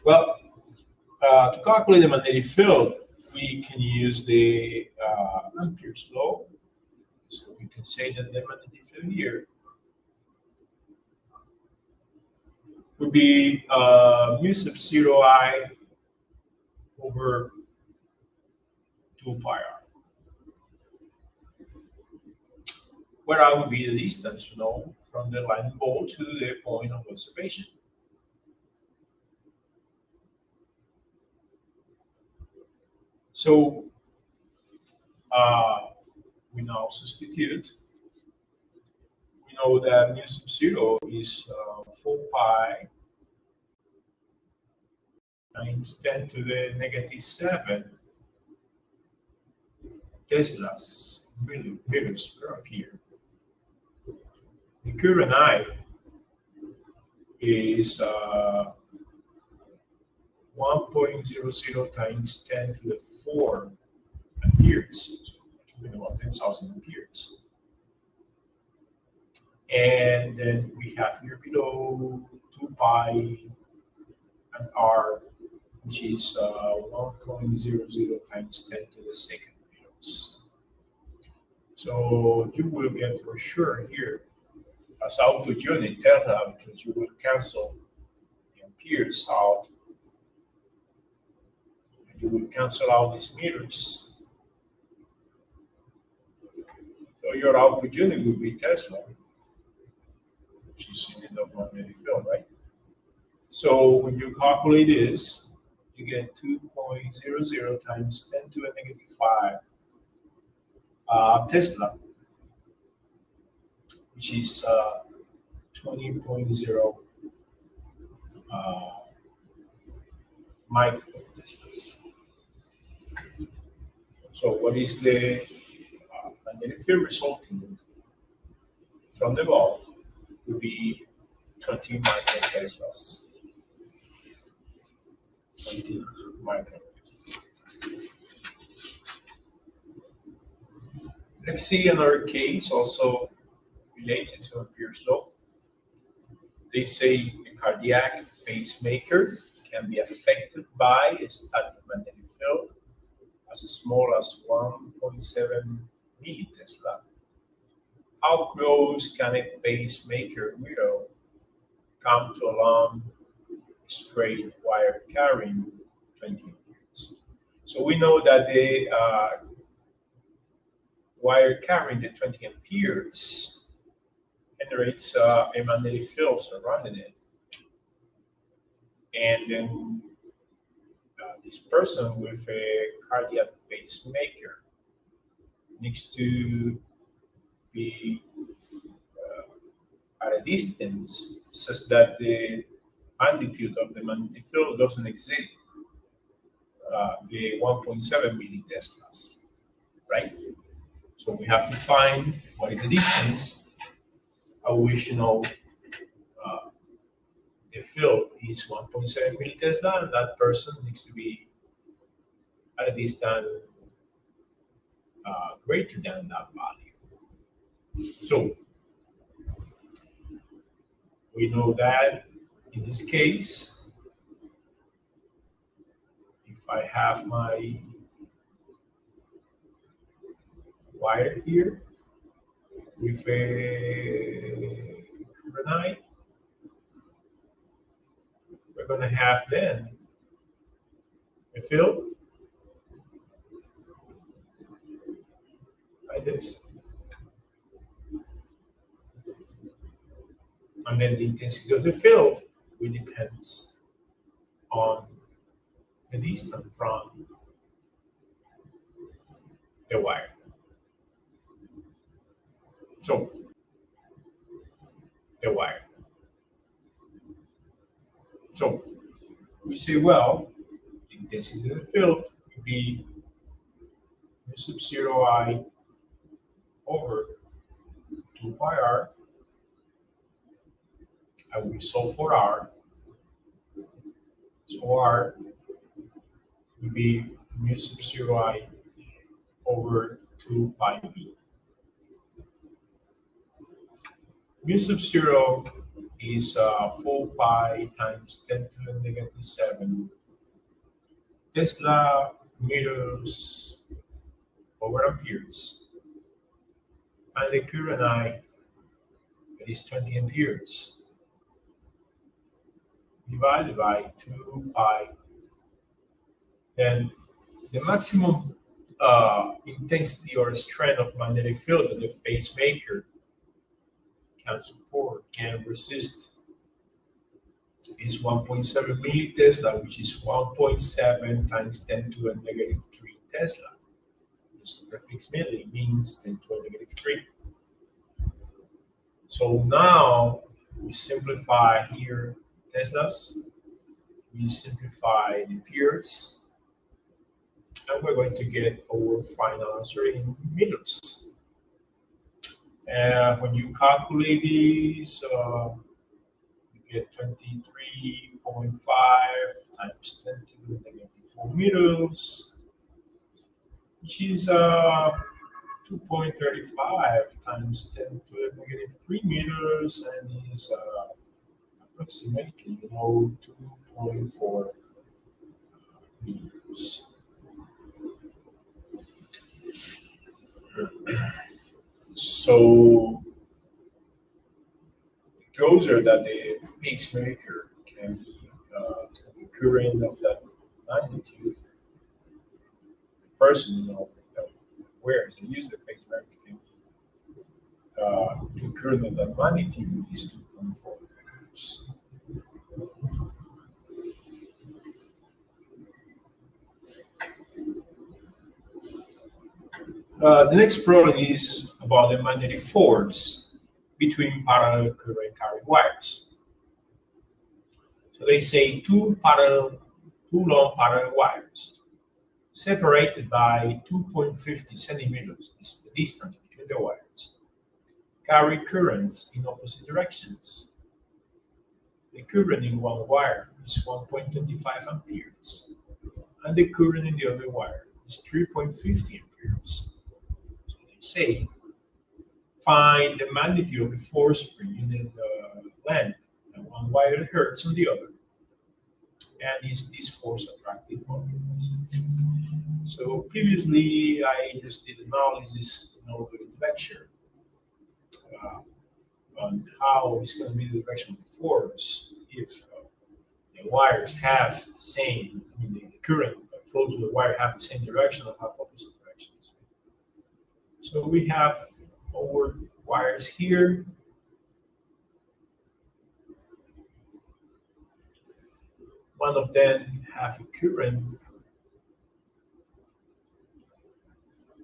Well, to calculate the magnetic field, we can use the Ampere's law. So we can say that the magnetic field here would be mu sub 0 I over 2 pi r, where I would be the distance, from the lightning bolt to the point of observation. So we now substitute. We know that mu sub 0 is 4 pi times 10 to the negative 7 Teslas meters per ampere. The current I is 1.00 times 10 to the 4 amperes, so about 10,000 amperes. And then we have here below 2 pi and r, which is 1.00 times 10 to the second meters. So you will get for sure here as output unit Tesla, because you will cancel the amperes out. You will cancel out these meters. So your output unit will be Tesla, which is unit of magnetic field, right? So when you calculate this, you get 2.00 times 10 to the negative 5 Tesla, which is 20.0 microteslas. So what is the magnetic field resulting from the bulb would be 20 microteslas. 20 microteslas. Let's see another case also related to Ampere's law. They say a cardiac pacemaker can be affected by a static magnetic field as small as 1.7 millitesla. How close can a pacemaker wheel come to a long straight wire carrying 20 amperes? So we know that the wire carrying the 20 amperes generates a magnetic field surrounding it. And then this person with a cardiac pacemaker needs to be at a distance such that the magnitude of the magnetic field doesn't exceed the 1.7 milliteslas, right? So we have to find what is the distance at which the field is 1.7 millitesla, and that person needs to be at a distance greater than that value. So we know that in this case, if I have my wire here with a granite, we're going to have then a field like this. And then the intensity of the field will depend on the distance from the wire. So, the wire. So, we say, well, the intensity of the field will be mu sub 0 I over 2 pi r, and we solve for r. So r will be mu sub 0 I over 2 pi b. Mu sub 0 is 4 pi times 10 to the negative 7 Tesla meters over amperes. And the current I is 20 amperes divided by 2 pi. Then the maximum intensity or strength of magnetic field that the pacemaker can support, can resist, is 1.7 millitesla, which is 1.7 times 10 to the negative 3 Tesla. This prefix milli means 10 to the negative 3. So now we simplify here Teslas, we simplify the amperes, and we're going to get our final answer in meters. And when you calculate these, you get 23.5 times 10 to the negative 4 meters, which is 2.35 times 10 to the negative 3 meters, and is approximately 2.4 meters. So the closer that the pacemaker can be to the current of that magnitude, the person that wears and uses the pacemaker can be the current of that magnitude is 2.4 meters. The next problem is about the magnetic force between parallel current carrying wires. So they say two long parallel wires separated by 2.50 centimeters, is the distance between the wires, carry currents in opposite directions. The current in one wire is 1.25 amperes, and the current in the other wire is 3.50 amperes. So they say, find the magnitude of the force per unit length that one wire hurts on the other. And is this force attractive or repulsive? So previously I just did analysis in our lecture on how it's going to be the direction of the force if the wires have the same, the current that flows through the wire have the same direction or have opposite directions. So we have our wires here. One of them have a current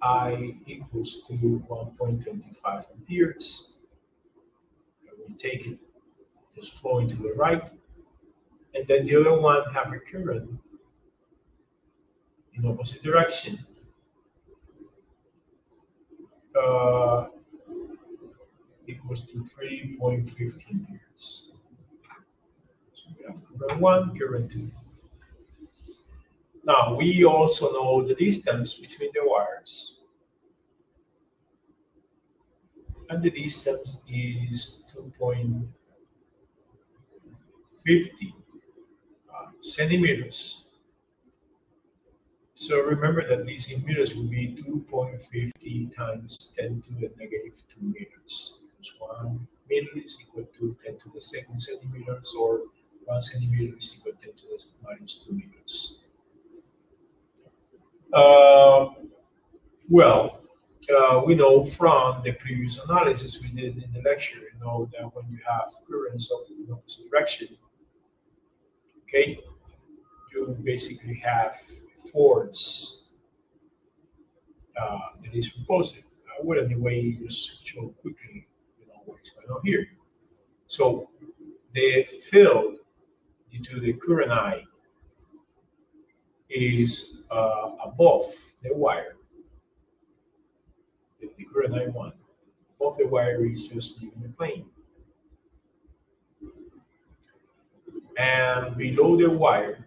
I equals to 1.25 amperes. We take it just flowing to the right, and then the other one have a current in opposite direction. Equals to 3.50 amperes. So we have current 1, current 2. Now we also know the distance between the wires, and the distance is 2.50 centimeters. So remember that these in meters will be 2.50 times 10 to the negative 2 meters. Because 1 meter is equal to 10 to the second centimeters, or 1 centimeter is equal to 10 to the minus 2 meters. We know from the previous analysis we did in the lecture, that when you have currents of the opposite direction, okay, you basically have force that is repulsive. I will anyway just show quickly, what's going on here. So the field due to the current I is above the wire. The current I1 above the wire is just leaving the plane, and below the wire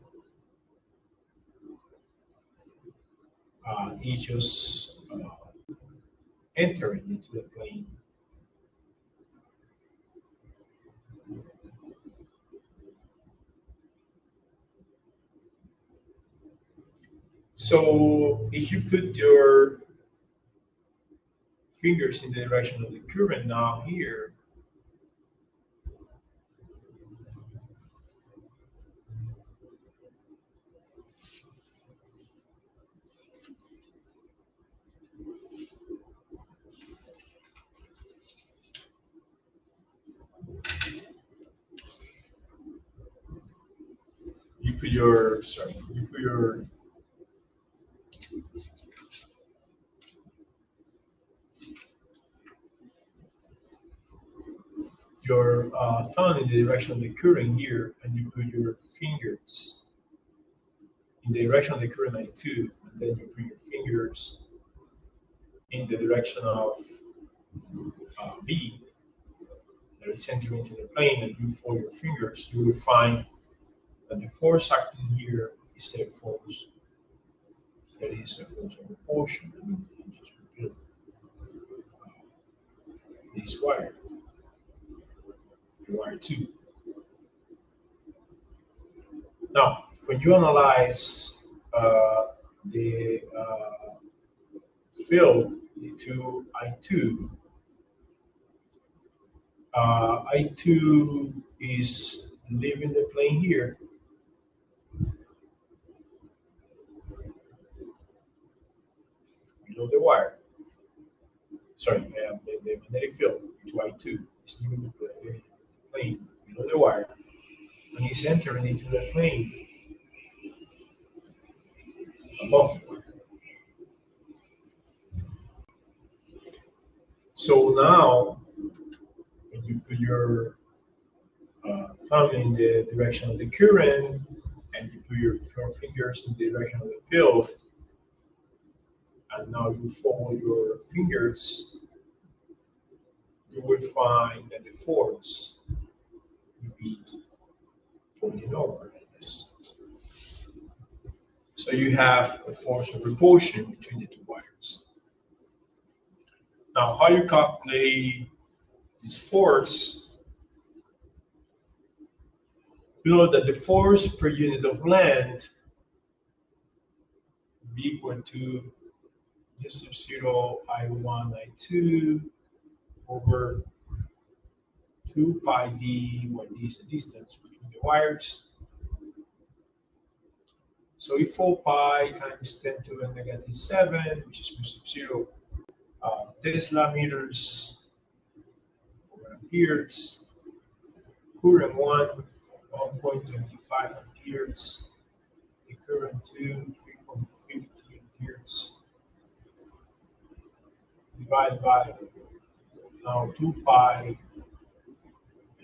is just entering into the plane. So if you put your fingers in the direction of the current now here, you put your thumb in the direction of the current here, and you put your fingers in the direction of the current I2, and then you put your fingers in the direction of B, that is centering into the plane, and you fold your fingers, you will find that the force acting here is a force that is a force of repulsion. I mean, you just repeat this wire, the wire 2. Now, when you analyze the field to I2, I2 is leaving the plane here, below the wire. Sorry, the magnetic field to I2 is leaving the plane below the wire, and it's entering into the plane above the wire. So now, when you put your thumb in the direction of the current, and you put your fingers in the direction of the field, and now you follow your fingers, you will find that the force will be pointing over like this. So you have a force of repulsion between the two wires. Now, how you calculate this force? You know that the force per unit of length will be equal to just sub 0 I1 I2 over 2 pi d, where d is the distance between the wires. So if 4 pi times 10 to the negative 7, which is sub 0 Tesla meters over amperes, current 1.25 amperes, the current 2, 3.50 amperes, divided by now 2 pi,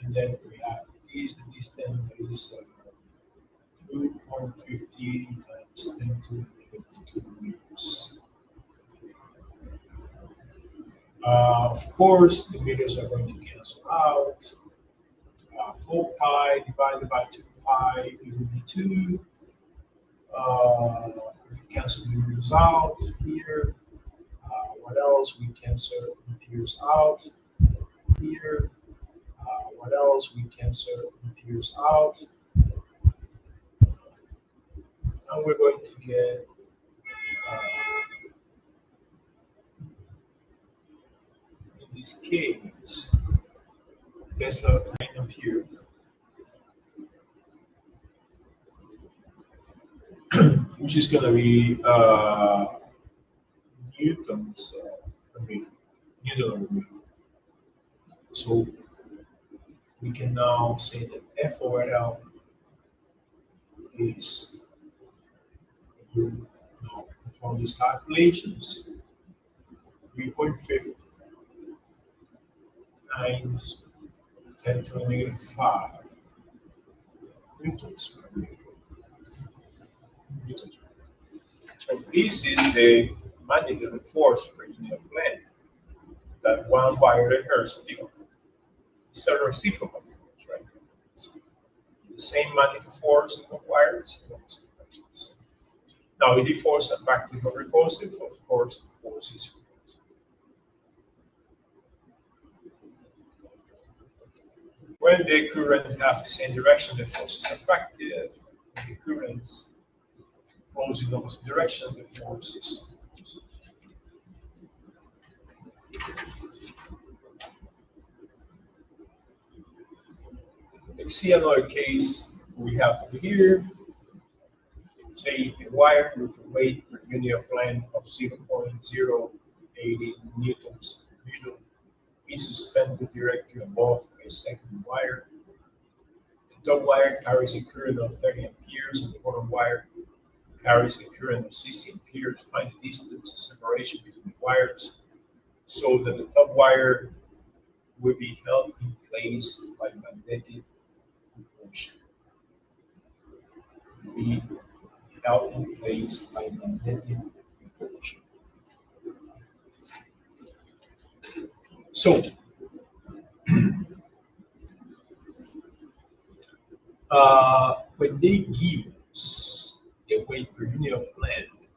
and then we have this, the distance is 2.50 times 10 to the negative 2 meters. Of course, the meters are going to cancel out. 4 pi divided by 2 pi, it will be 2. We cancel the meters out here. What else? We cancel meters out here. What else? We cancel meters out. And we're going to get in this case, Tesla of 9 ampere, which is going to be newtons per meter, Newton over meter. So we can now say that F over L is, you now perform these calculations, 3.50 times 10 to the negative 5 newtons per meter. Newtons per meter. So this is the magnitude of force per unit of length that 1 wire hertz deal. It's a reciprocal force, right? So the same magnitude force in both wires. Now, if the force is attractive or repulsive, of course, the force is repulsive. When the current have the same direction, the force is attractive. When the currents flows in opposite directions, the force is. Let's see another case we have over here. Say a wire with a weight per unit of length of 0.080 newtons per meter is suspended directly above a second wire. The top wire carries a current of 30 amperes and the bottom wire carries a current of 60 amperes. Find the distance of separation between the wires so that the top wire will be held in place by magnetic repulsion. Be held in place by magnetic repulsion. So, when they give us the weight per unit of length,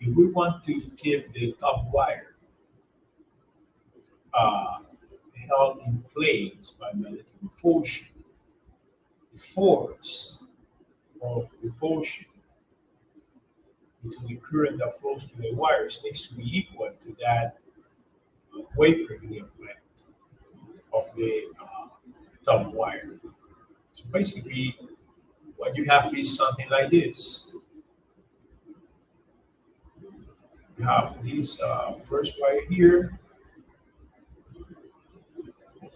if we want to keep the top wire uh, held in place by magnetic repulsion, the force of repulsion between the current that flows through the wires needs to be equal to that weight per unit of length of the top wire. So basically, what you have is something like this. You have this first wire here.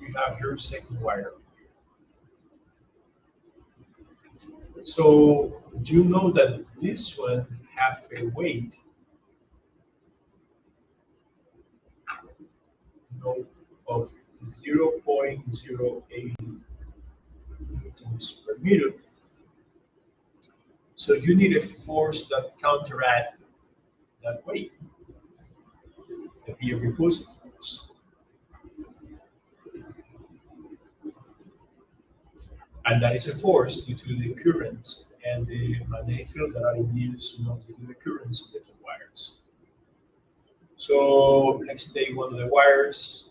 You have your second wire. So you know that this one have a weight, of 0.08 newtons per meter. So you need a force that counteract that weight, to be a repulsive force. And that is a force due to the current and the magnetic field that are induced due to the currents of the two wires. So let's take one of the wires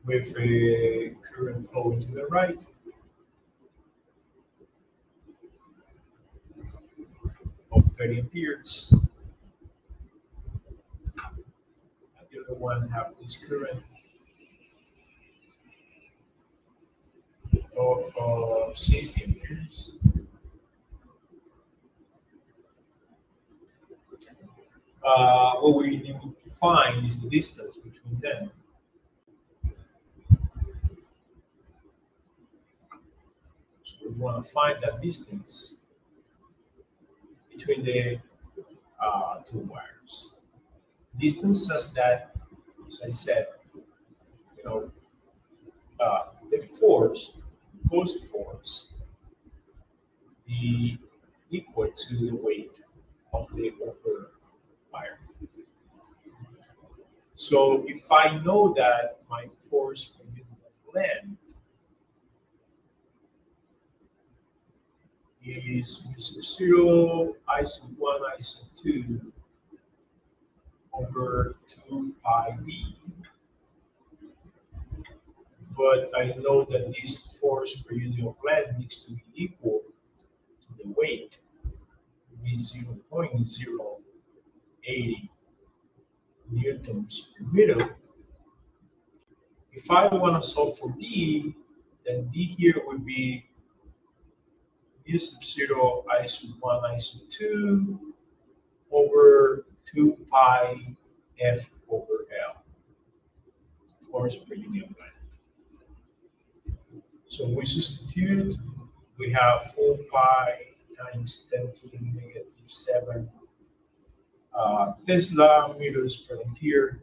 with a current flowing to the right. Of 30 amperes. And the other one have this current of 60 amperes. What we need to find is the distance between them. So we want to find that distance between the two wires. Distance such that, as I said, the force, opposed force, be equal to the weight of the upper wire. So if I know that my force per unit of length is mu sub 0, I sub 1, I sub 2 over 2 pi d, but I know that this force per unit of length needs to be equal to the weight, be 0.080 newtons per meter. If I want to solve for d, then d here would be mu sub 0, I sub 1, I sub 2 over 2 pi f over L, force per unit of length. So we substitute, we have 4 pi times 10 to the negative 7 Tesla meters per ampere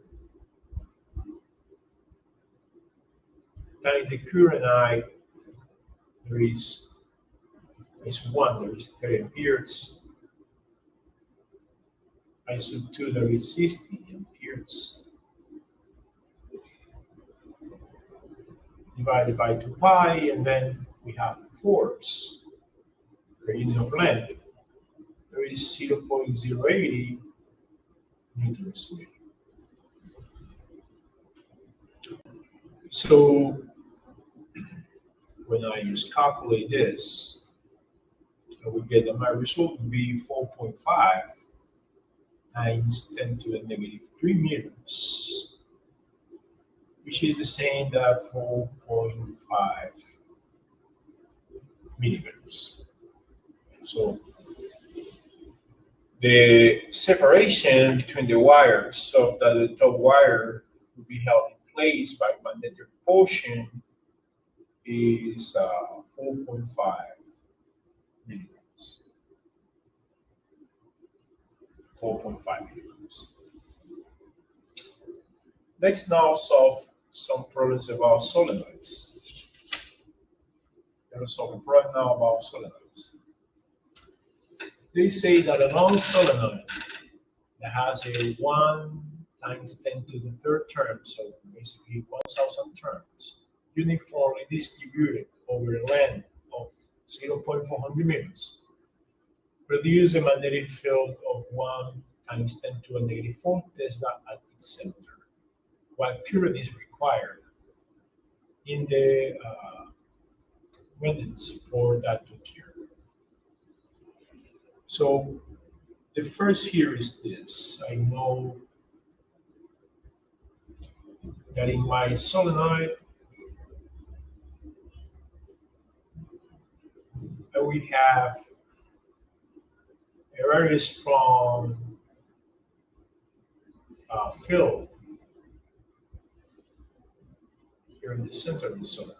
times the current I, there is 1, there is 30 amperes. I sub 2, there is 60 amperes. Divided by 2 pi, and then we have force per unit of length. There is 0.080 newtons per meter. So when I just calculate this, So we get that my result would be 4.5 times 10 to the negative 3 meters, which is the same as 4.5 millimeters. So the separation between the wires, so that the top wire will be held in place by magnetic repulsion, is 4.5 millimeters. 4.5 millimeters. Let's now solve some problems about solenoids. Let us solve a problem now about solenoids. They say that a non-solenoid that has a 1 times 10 to the third term, so basically 1,000 terms, uniformly distributed over a length of 0.400 meters, produce a magnetic field of 1 times 10 to a negative 4 Tesla at its center. What current is required in the windings for that to occur? So the first here is this. I know that in my solenoid, we have a very strong field here in the center of the solenoid.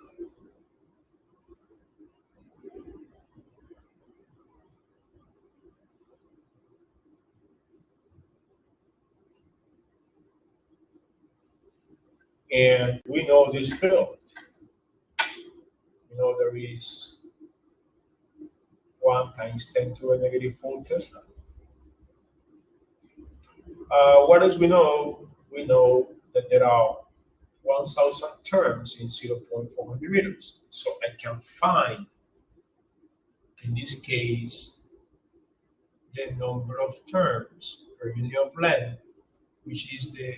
And we know this field. We know there is 1 times 10 to a negative 4 Tesla. What else we know? We know that there are 1,000 terms in 0.400 meters. So I can find, in this case, the number of terms per unit of length, which is the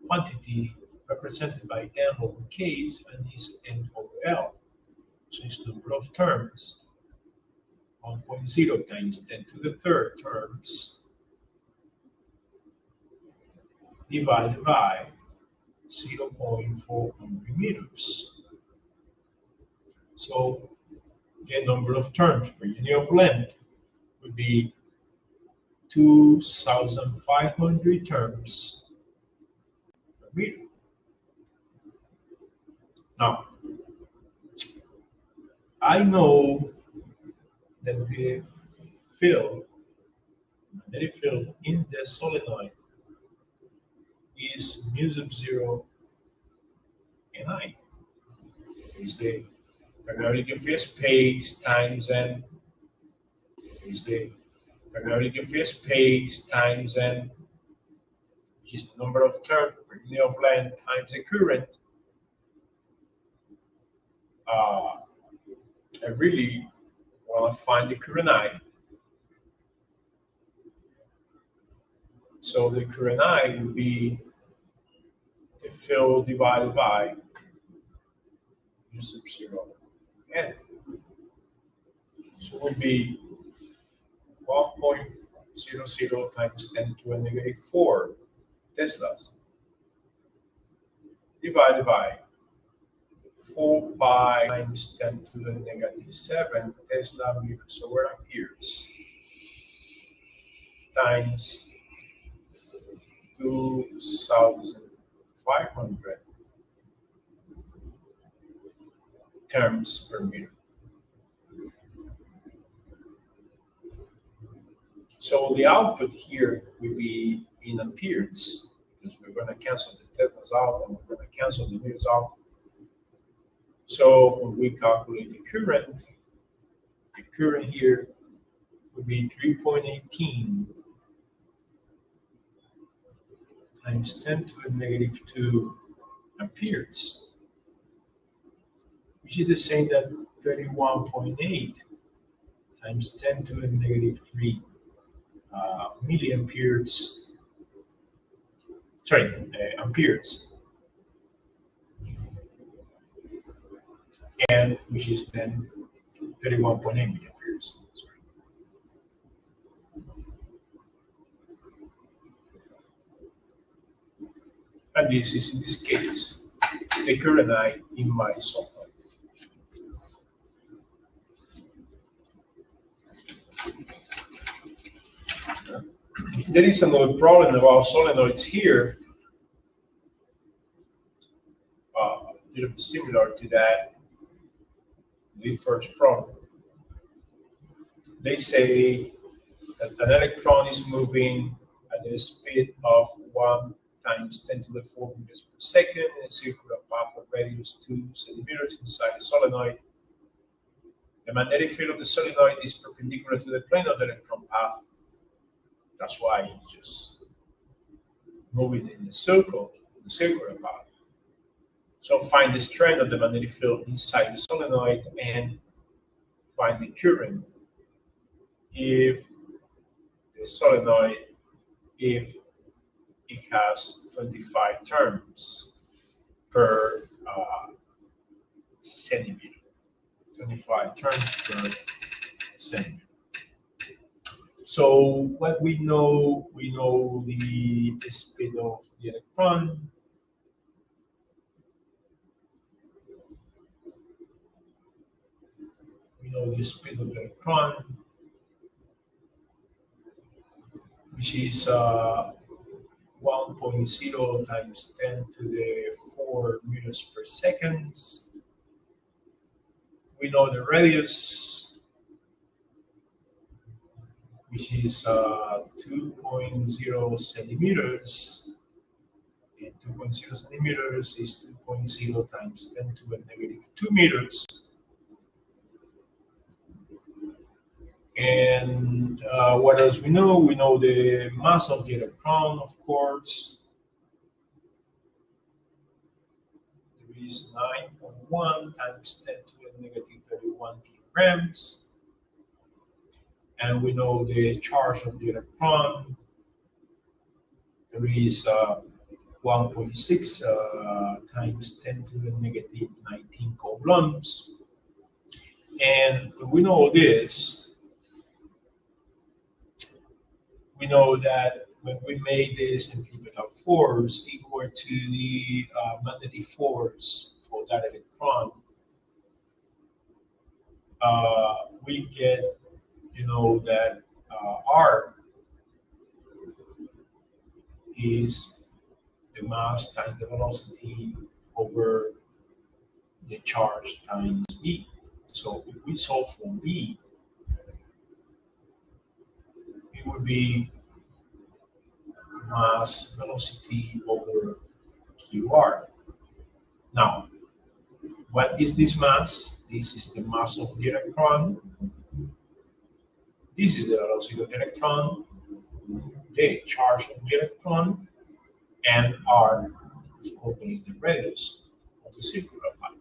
quantity represented by n over k's and is n over l. So it's number of terms, 1.0 times 10 to the third terms divided by 0.400 meters. So the number of terms per unit of length would be 2,500 terms per meter. Now, I know that the field, magnetic field in the solenoid is mu sub 0 Ni. Is the permeability of free space times n. Is the permeability of free space times n, which is the number of terms per unit of length times the current. I really want to find the current I. So the current I would be the field divided by mu sub 0 n. So it would be 1.00 times 10 to a negative 4 Teslas divided by 4 pi times 10 to the negative 7 Tesla meters over amperes times 2,500 terms per meter. So the output here will be in amperes, because we're going to cancel the Teslas out and we're going to cancel the meters out. So when we calculate the current here would be 3.18 times 10 to the negative 2 amperes, which is the same as 31.8 times 10 to the negative 3 milliamperes, amperes, and which is then 31.8 milliamperes. And this is, in this case, the current I in my solenoid. There is another problem about solenoids here, a little bit similar to that, the first problem. They say that an electron is moving at the speed of 1 times 10 to the 4 meters per second in a circular path of radius 2 centimeters inside a solenoid. The magnetic field of the solenoid is perpendicular to the plane of the electron path. That's why it's just moving in the circular path. So find the strength of the magnetic field inside the solenoid and find the current if the solenoid, if it has 25 turns per centimeter. 25 turns per centimeter. So what we know the speed of the electron. We know the speed of the electron, which is 1.0 times 10 to the 4 meters per second. We know the radius, which is 2.0 centimeters. And 2.0 centimeters is 2.0 times 10 to the negative 2 meters. And what else we know? We know the mass of the electron, of course. There is 9.1 times 10 to the negative 31 kilograms. And we know the charge of the electron. There is 1.6 times 10 to the negative 19 coulombs. And we know this. We know that when we made the centripetal force equal to the magnetic force for that electron, we get, that R is the mass times the velocity over the charge times B. So if we solve for B, it would be mass velocity over QR. Now, what is this mass? This is the mass of the electron. This is the velocity of the electron, the charge of the electron, and R, of course, is the radius of the circular path.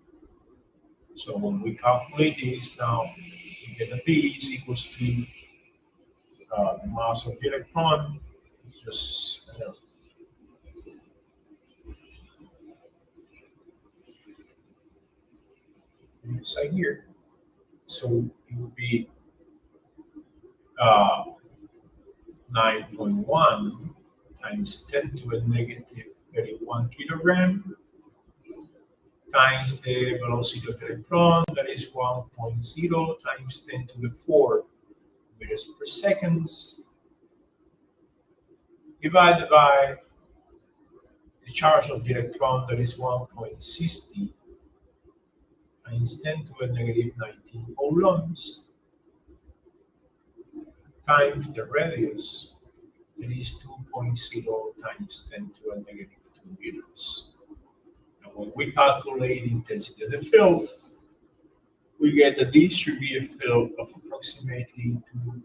So when we calculate this now, we get that B is equals to the mass of the electron, just inside here. So it would be 9.1 times 10 to the negative 31 kilogram times the velocity of the electron, that is 1.0 times 10 to the 4 meters per second, divided by the charge of the electron, that is 1.60 times 10 to the negative 19 coulombs, times the radius, that is 2.0 times 10 to the negative 2 meters. And when we calculate the intensity of the field, we get that this should be a field of approximately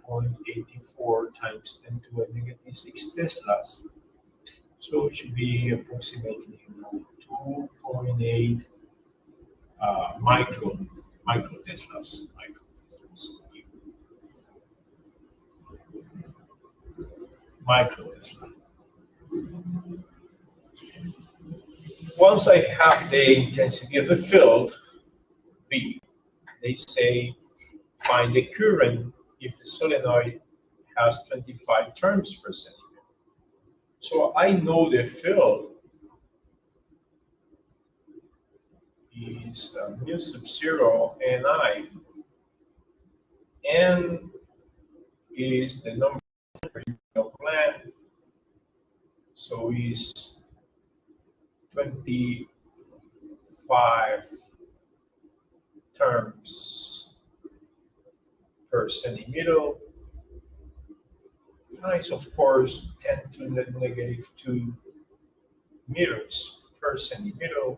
2.84 times 10 to the negative 6 teslas. So it should be approximately 2.8 micro teslas. Micro Tesla. Once I have the intensity of the field, B, they say find the current if the solenoid has 25 turns per centimeter. So I know the field is mu sub 0 Ni. N is the number of length, so is 25 terms per centimeter, times, of course, 10 to the negative 2 meters per centimeter.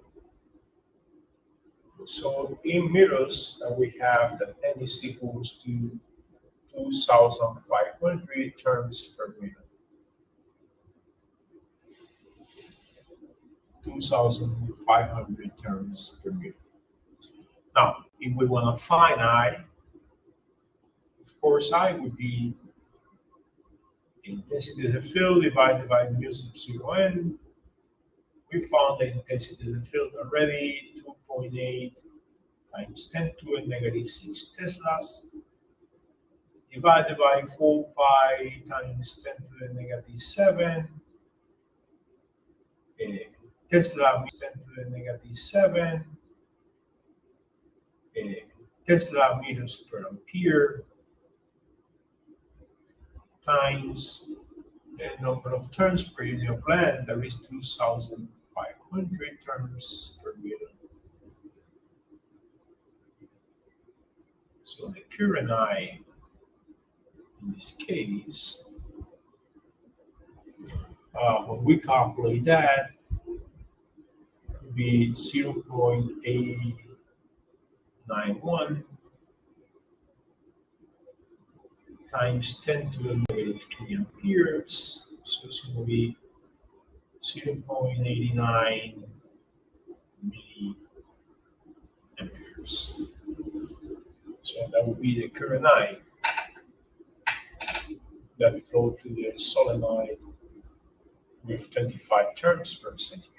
So in meters, we have that n is equals to 2,500 terms per meter. 2,500 terms per meter. Now, if we want to find I, of course, I would be the intensity of the field divided by mu sub 0 n. We found the intensity of the field already, 2.8 times 10 to the negative 6 Teslas, divided by 4 pi times 10 to the negative 7 Tesla means 10 to the negative 7 Tesla meters per ampere times the number of turns per unit of length, that is 2,500 turns per meter. So the current I, in this case, when we calculate that, would be 0.891 times 10 to the negative 3 amperes. So it's going to be 0.89 milliamperes. So that would be the current I that flow to the solenoid with 25 turns per centimeter.